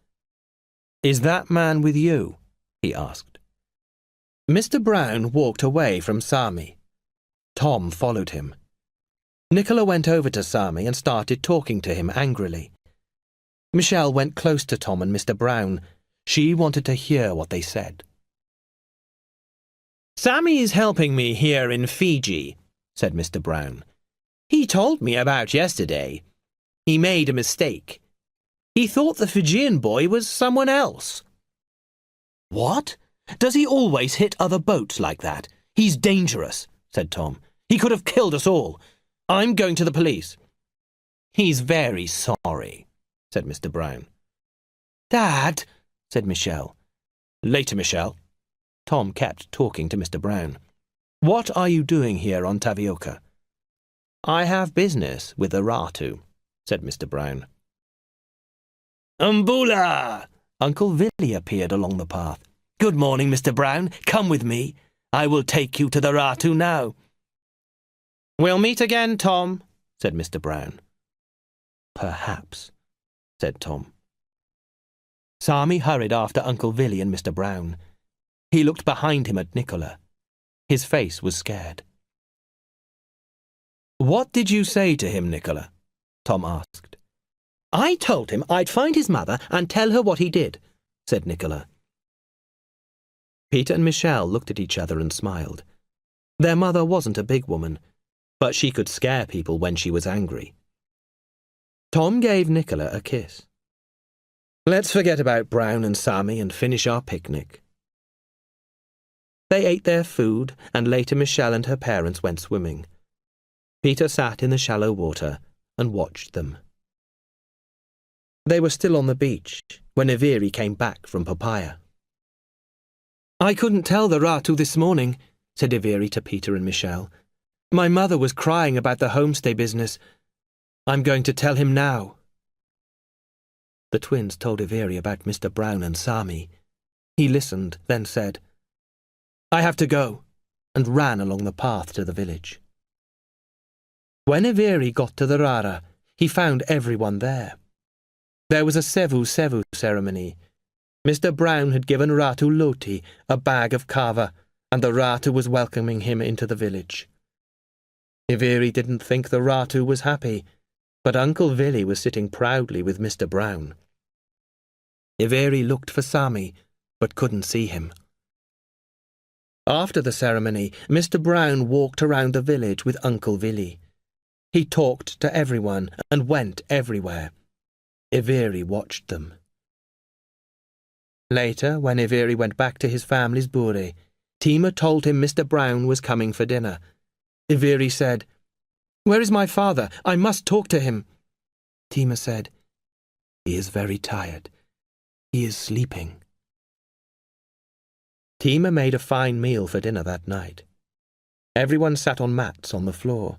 S2: Is that man with you? He asked. Mr. Brown walked away from Sami. Tom followed him. Nicola went over to Sami and started talking to him angrily. Michelle went close to Tom and Mr. Brown. She wanted to hear what they said. Sami is helping me here in Fiji, said Mr. Brown. He told me about yesterday. He made a mistake. He thought the Fijian boy was someone else. What? Does he always hit other boats like that? He's dangerous, said Tom. He could have killed us all. I'm going to the police. He's very sorry, said Mr. Brown. Dad, said Michelle. Later, Michelle. Tom kept talking to Mr. Brown. What are you doing here on Tavioca? I have business with the Ratu, said Mr. Brown. Umbula! Uncle Villy appeared along the path. Good morning, Mr. Brown. Come with me. I will take you to the Ratu now. We'll meet again, Tom, said Mr. Brown. Perhaps, said Tom. Sami hurried after Uncle Villy and Mr. Brown. He looked behind him at Nicola. His face was scared. What did you say to him, Nicola? Tom asked. I told him I'd find his mother and tell her what he did, said Nicola. Peter and Michelle looked at each other and smiled. Their mother wasn't a big woman, but she could scare people when she was angry. Tom gave Nicola a kiss. Let's forget about Brown and Sami and finish our picnic. They ate their food, and later Michelle and her parents went swimming. Peter sat in the shallow water and watched them. They were still on the beach when Iviri came back from Papaya. I couldn't tell the Ratu this morning, said Iviri to Peter and Michelle. My mother was crying about the homestay business. I'm going to tell him now. The twins told Iviri about Mr. Brown and Sami. He listened, then said, I have to go, and ran along the path to the village. When Iviri got to the Rara, he found everyone there. There was a Sevu Sevu ceremony. Mr. Brown had given Ratu Loti a bag of kava, and the Ratu was welcoming him into the village. Iviri didn't think the Ratu was happy, but Uncle Villy was sitting proudly with Mr. Brown. Iviri looked for Sami, but couldn't see him. After the ceremony, Mr. Brown walked around the village with Uncle Willy. He talked to everyone and went everywhere. Iveri watched them. Later, when Iveri went back to his family's bure, Tima told him Mr. Brown was coming for dinner. Iveri said, "Where is my father? I must talk to him." Tima said, "He is very tired. He is sleeping." Tima made a fine meal for dinner that night. Everyone sat on mats on the floor.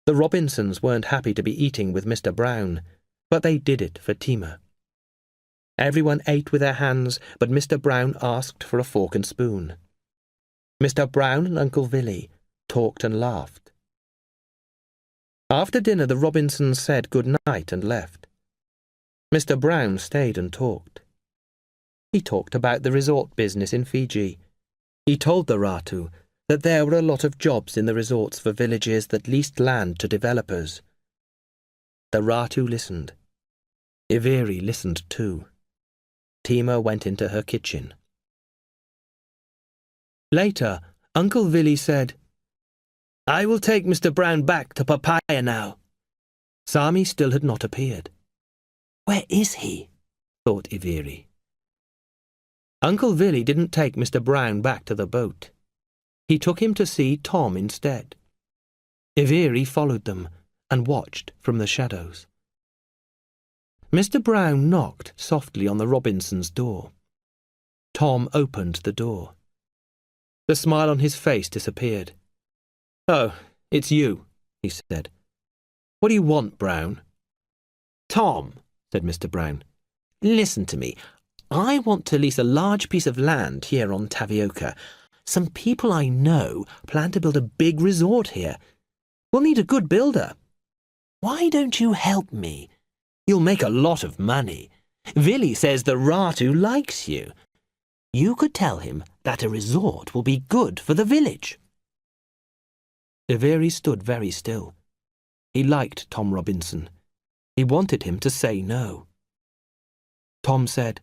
S2: The Robinsons weren't happy to be eating with Mr. Brown, but they did it for Tima. Everyone ate with their hands, but Mr. Brown asked for a fork and spoon. Mr. Brown and Uncle Willy talked and laughed. After dinner, the Robinsons said good night and left. Mr. Brown stayed and talked. He talked about the resort business in Fiji. He told the Ratu that there were a lot of jobs in the resorts for villages that leased land to developers. The Ratu listened. Iveri listened too. Tima went into her kitchen. Later, Uncle Willy said, "I will take Mr. Brown back to Papaya now." Sami still had not appeared. "Where is he?" thought Iveri. Uncle Willy didn't take Mr. Brown back to the boat. He took him to see Tom instead. Iveri followed them and watched from the shadows. Mr. Brown knocked softly on the Robinsons' door. Tom opened the door. The smile on his face disappeared. "Oh, it's you," he said. "What do you want, Brown?" "Tom," said Mr. Brown, "listen to me. I want to lease a large piece of land here on Tavioca. Some people I know plan to build a big resort here. We'll need a good builder. Why don't you help me? You'll make a lot of money. Willy says the Ratu likes you. You could tell him that a resort will be good for the village." Iveri stood very still. He liked Tom Robinson. He wanted him to say no. Tom said,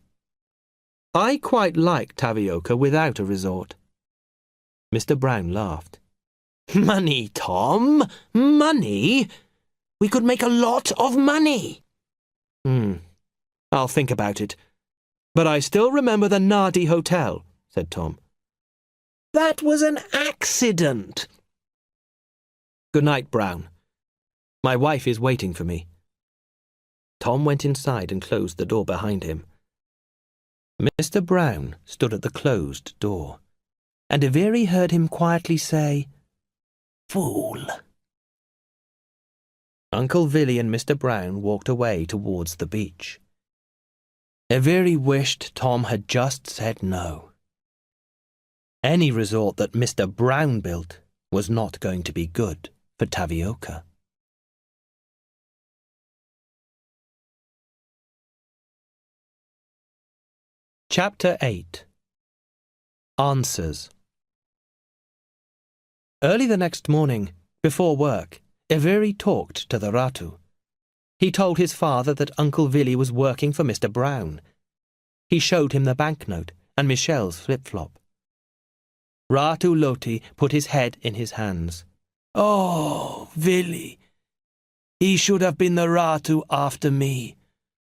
S2: "I quite like Tavioca without a resort." Mr. Brown laughed. "Money, Tom, money? We could make a lot of money." I'll think about it. But I still remember the Nadi Hotel," said Tom. "That was an accident." "Good night, Brown. My wife is waiting for me." Tom went inside and closed the door behind him. Mr. Brown stood at the closed door, and Iveri heard him quietly say, "Fool." Uncle Willy and Mr. Brown walked away towards the beach. Iveri wished Tom had just said no. Any resort that Mr. Brown built was not going to be good for Tavioca. Chapter 8. Answers. Early the next morning, before work, Iveri talked to the Ratu. He told his father that Uncle Willy was working for Mr. Brown. He showed him the banknote and Michelle's flip-flop. Ratu Loti put his head in his hands. "Oh, Willy. He should have been the Ratu after me.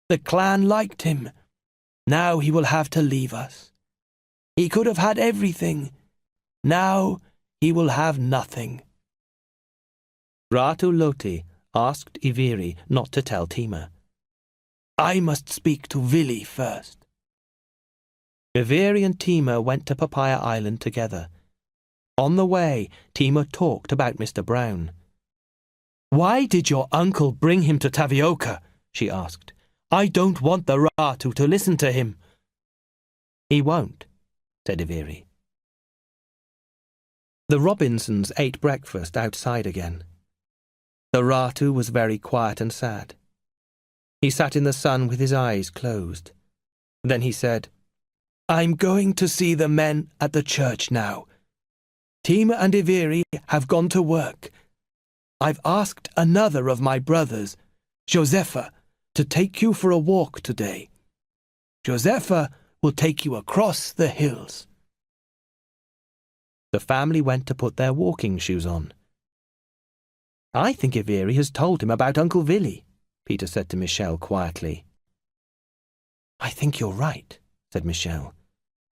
S2: The clan liked him. Now he will have to leave us. He could have had everything. Now he will have nothing." Ratu Loti asked Iveri not to tell Tima. "I must speak to Willy first." Iveri and Tima went to Papaya Island together. On the way, Tima talked about Mr. Brown. "Why did your uncle bring him to Tavioca?" she asked. "I don't want the Ratu to listen to him." "He won't," said Iveri. The Robinsons ate breakfast outside again. The Ratu was very quiet and sad. He sat in the sun with his eyes closed. Then he said, "I'm going to see the men at the church now. Tima and Iveri have gone to work. I've asked another of my brothers, Josepha, to take you for a walk today. Josepha will take you across the hills." The family went to put their walking shoes on. "I think Iveri has told him about Uncle Willy," Peter said to Michelle quietly. "I think you're right," said Michelle.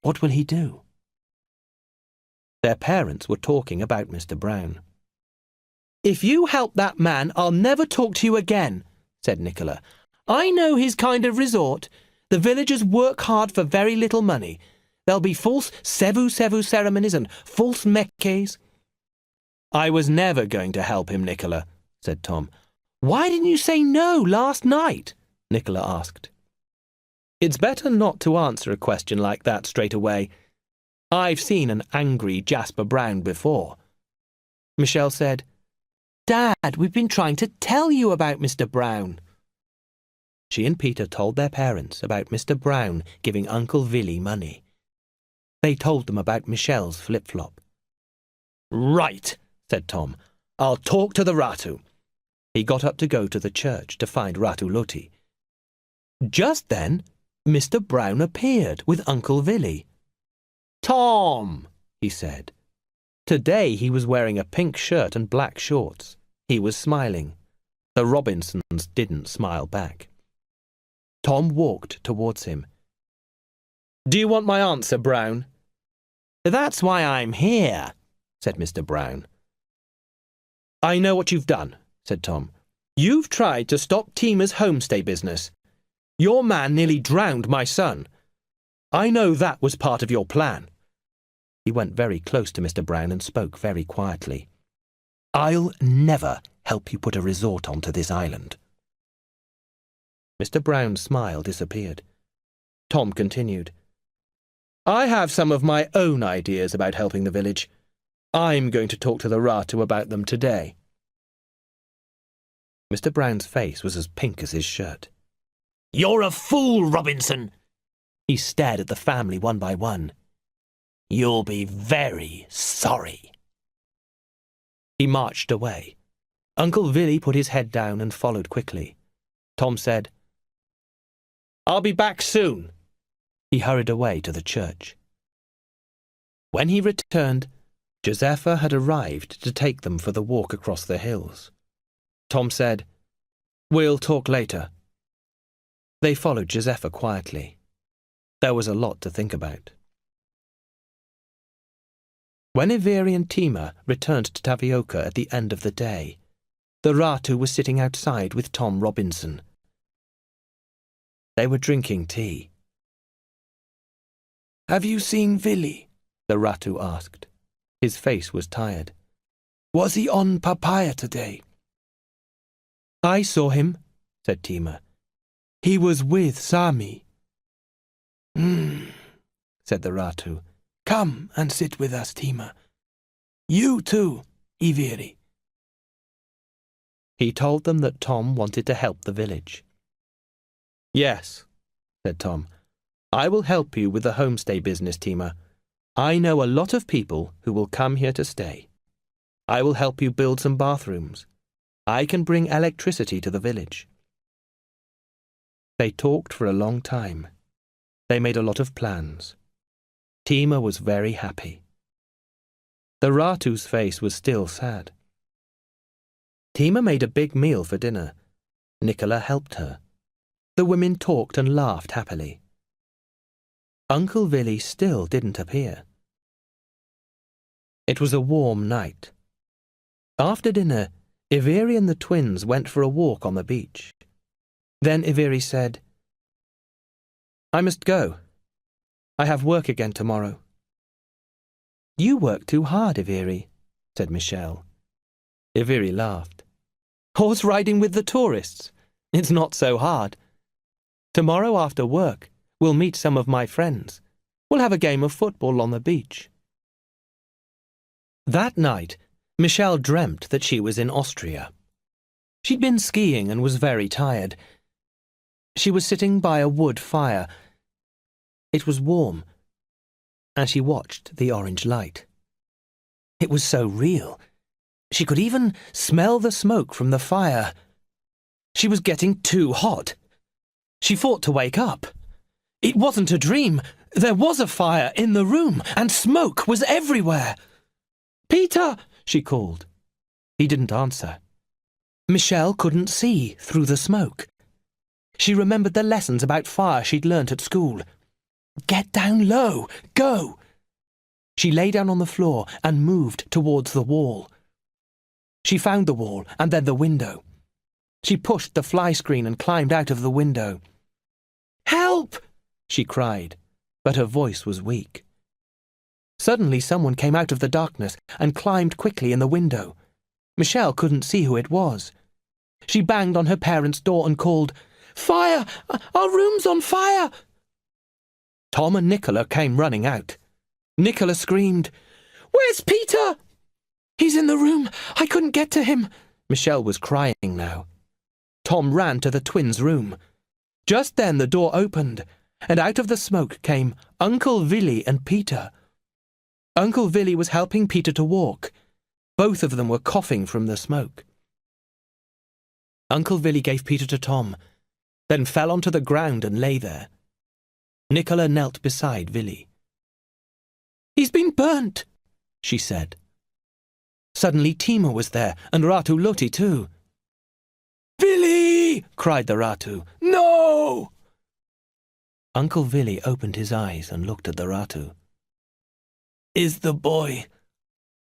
S2: "What will he do?" Their parents were talking about Mr. Brown. "If you help that man, I'll never talk to you again," said Nicola. "I know his kind of resort. The villagers work hard for very little money. There'll be false sevu-sevu ceremonies and false mekkes." "I was never going to help him, Nicola," said Tom. "Why didn't you say no last night?" Nicola asked. "It's better not to answer a question like that straight away. I've seen an angry Jasper Brown before." Michelle said, "Dad, we've been trying to tell you about Mr. Brown." She and Peter told their parents about Mr. Brown giving Uncle Willy money. They told them about Michelle's flip-flop. "Right," said Tom. "I'll talk to the Ratu." He got up to go to the church to find Ratu Loti. Just then, Mr. Brown appeared with Uncle Willy. "Tom," he said. Today he was wearing a pink shirt and black shorts. He was smiling. The Robinsons didn't smile back. Tom walked towards him. "Do you want my answer, Brown?" "That's why I'm here," said Mr. Brown. "I know what you've done," said Tom. "You've tried to stop Tima's homestay business. Your man nearly drowned my son. I know that was part of your plan." He went very close to Mr. Brown and spoke very quietly. "I'll never help you put a resort onto this island." Mr. Brown's smile disappeared. Tom continued. "I have some of my own ideas about helping the village. I'm going to talk to the Ratu about them today." Mr. Brown's face was as pink as his shirt. "You're a fool, Robinson!" He stared at the family one by one. "You'll be very sorry." He marched away. Uncle Willy put his head down and followed quickly. Tom said, "I'll be back soon." He hurried away to the church. When he returned, Josepha had arrived to take them for the walk across the hills. Tom said, "We'll talk later." They followed Josepha quietly. There was a lot to think about. When Iveri and Tima returned to Tapioca at the end of the day, the Ratu was sitting outside with Tom Robinson. They were drinking tea. "Have you seen Willy?" the Ratu asked. His face was tired. "Was he on Papaya today?" "I saw him," said Tima. "He was with Sami." Said the Ratu. "Come and sit with us, Tima. You too, Iveri." He told them that Tom wanted to help the village. "Yes," said Tom. "I will help you with the homestay business, Tima. I know a lot of people who will come here to stay. I will help you build some bathrooms. I can bring electricity to the village." They talked for a long time. They made a lot of plans. Tima was very happy. The Ratu's face was still sad. Tima made a big meal for dinner. Nicola helped her. The women talked and laughed happily. Uncle Willy still didn't appear. It was a warm night. After dinner, Iveri and the twins went for a walk on the beach. Then Iveri said, "I must go. I have work again tomorrow." "You work too hard, Iveri," said Michelle. Iveri laughed. "Horse riding with the tourists. It's not so hard. Tomorrow after work, we'll meet some of my friends. We'll have a game of football on the beach." That night, Michelle dreamt that she was in Austria. She'd been skiing and was very tired. She was sitting by a wood fire. It was warm, and she watched the orange light. It was so real. She could even smell the smoke from the fire. She was getting too hot. She fought to wake up. It wasn't a dream. There was a fire in the room, and smoke was everywhere. "Peter!" she called. He didn't answer. Michelle couldn't see through the smoke. She remembered the lessons about fire she'd learnt at school. Get down low! Go! She lay down on the floor and moved towards the wall. She found the wall and then the window. She pushed the fly screen and climbed out of the window. "Help!" she cried, but her voice was weak. Suddenly someone came out of the darkness and climbed quickly in the window. Michelle couldn't see who it was. She banged on her parents' door and called, "Fire! Our room's on fire!" Tom and Nicola came running out. Nicola screamed, "Where's Peter?" "He's in the room. I couldn't get to him." Michelle was crying now. Tom ran to the twins' room. Just then the door opened, and out of the smoke came Uncle Willy and Peter. Uncle Willy was helping Peter to walk. Both of them were coughing from the smoke. Uncle Willy gave Peter to Tom, then fell onto the ground and lay there. Nicola knelt beside Willy. "He's been burnt," she said. Suddenly Tima was there, and Ratu Loti too. "Willy!" cried the Ratu. "No!" Uncle Willy opened his eyes and looked at the Ratu. "Is the boy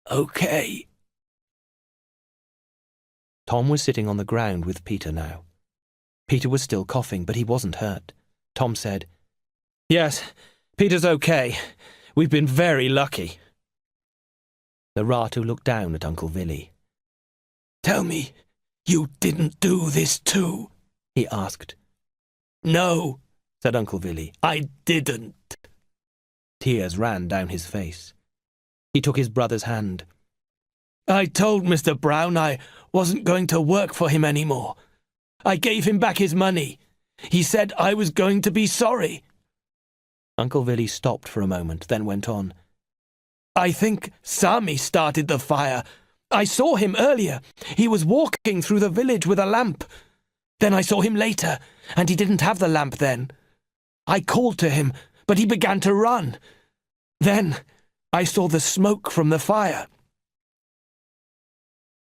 S2: okay?" Tom was sitting on the ground with Peter now. Peter was still coughing, but he wasn't hurt. Tom said, "Yes, Peter's okay. We've been very lucky." The Ratu looked down at Uncle Willy. "Tell me, you didn't do this too?" he asked. "No," said Uncle Willy, "I didn't." Tears ran down his face. He took his brother's hand. "I told Mr. Brown I wasn't going to work for him anymore. I gave him back his money. He said I was going to be sorry." Uncle Willy stopped for a moment, then went on. "I think Sami started the fire. I saw him earlier. He was walking through the village with a lamp. Then I saw him later, and he didn't have the lamp then. I called to him, but he began to run. Then I saw the smoke from the fire."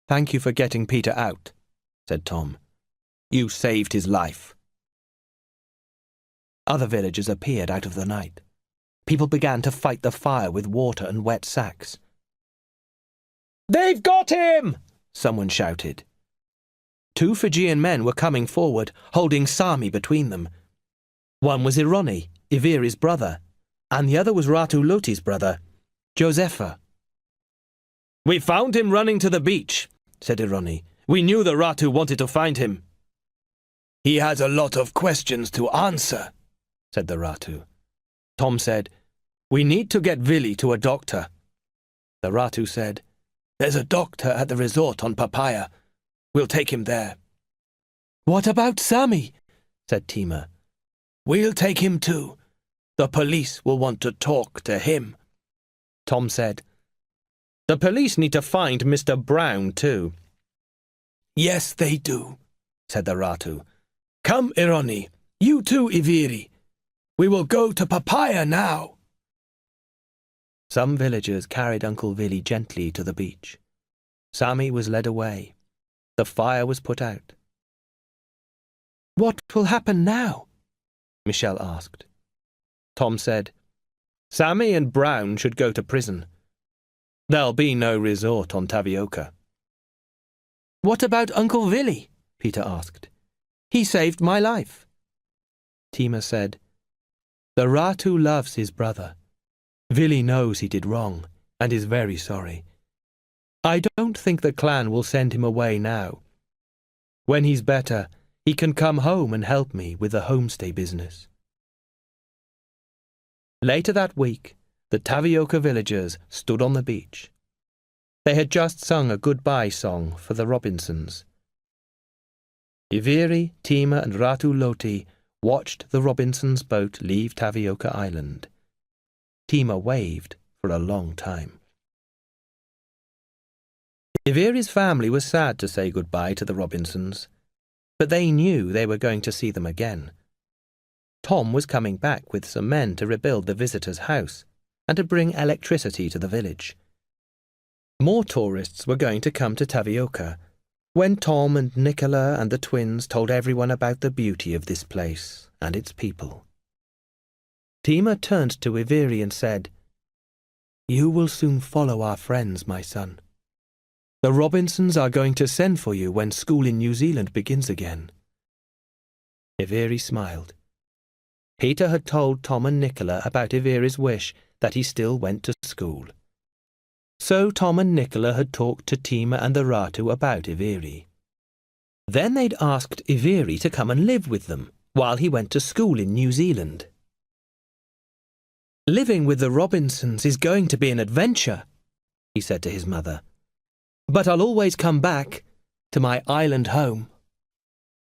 S2: "Thank you for getting Peter out," said Tom. "You saved his life." Other villagers appeared out of the night. People began to fight the fire with water and wet sacks. "They've got him!" someone shouted. 2 Fijian men were coming forward, holding Sami between them. One was Ironi, Iviri's brother, and the other was Ratu Loti's brother, Josepha. "We found him running to the beach," said Ironi. "We knew the Ratu wanted to find him." "He has a lot of questions to answer," said the Ratu. Tom said, "We need to get Willy to a doctor." The Ratu said, "There's a doctor at the resort on Papaya. We'll take him there." "What about Sami?" said Tima. "We'll take him too. The police will want to talk to him." Tom said, "The police need to find Mr. Brown too." "Yes, they do," said the Ratu. "Come, Ironi. You too, Iviri. We will go to Papaya now." Some villagers carried Uncle Willy gently to the beach. Sami was led away. The fire was put out. "What will happen now?" Michelle asked. Tom said, "Sami and Brown should go to prison. There'll be no resort on Tavioca." "What about Uncle Willy?" Peter asked. "He saved my life." Tima said, "The Ratu loves his brother. Willy knows he did wrong and is very sorry. I don't think the clan will send him away now. When he's better, he can come home and help me with the homestay business." Later that week, the Tavioca villagers stood on the beach. They had just sung a goodbye song for the Robinsons. Iviri, Tima and Ratu Loti watched the Robinsons' boat leave Tavioca Island. Tima waved for a long time. Iviri's family was sad to say goodbye to the Robinsons, but they knew they were going to see them again. Tom was coming back with some men to rebuild the visitor's house and to bring electricity to the village. More tourists were going to come to Tavioca when Tom and Nicola and the twins told everyone about the beauty of this place and its people. Tima turned to Iviri and said, "You will soon follow our friends, my son. The Robinsons are going to send for you when school in New Zealand begins again." Iviri smiled. Peter had told Tom and Nicola about Iviri's wish that he still went to school. So Tom and Nicola had talked to Tima and the Ratu about Iviri. Then they'd asked Iviri to come and live with them while he went to school in New Zealand. "Living with the Robinsons is going to be an adventure," he said to his mother. "But I'll always come back to my island home."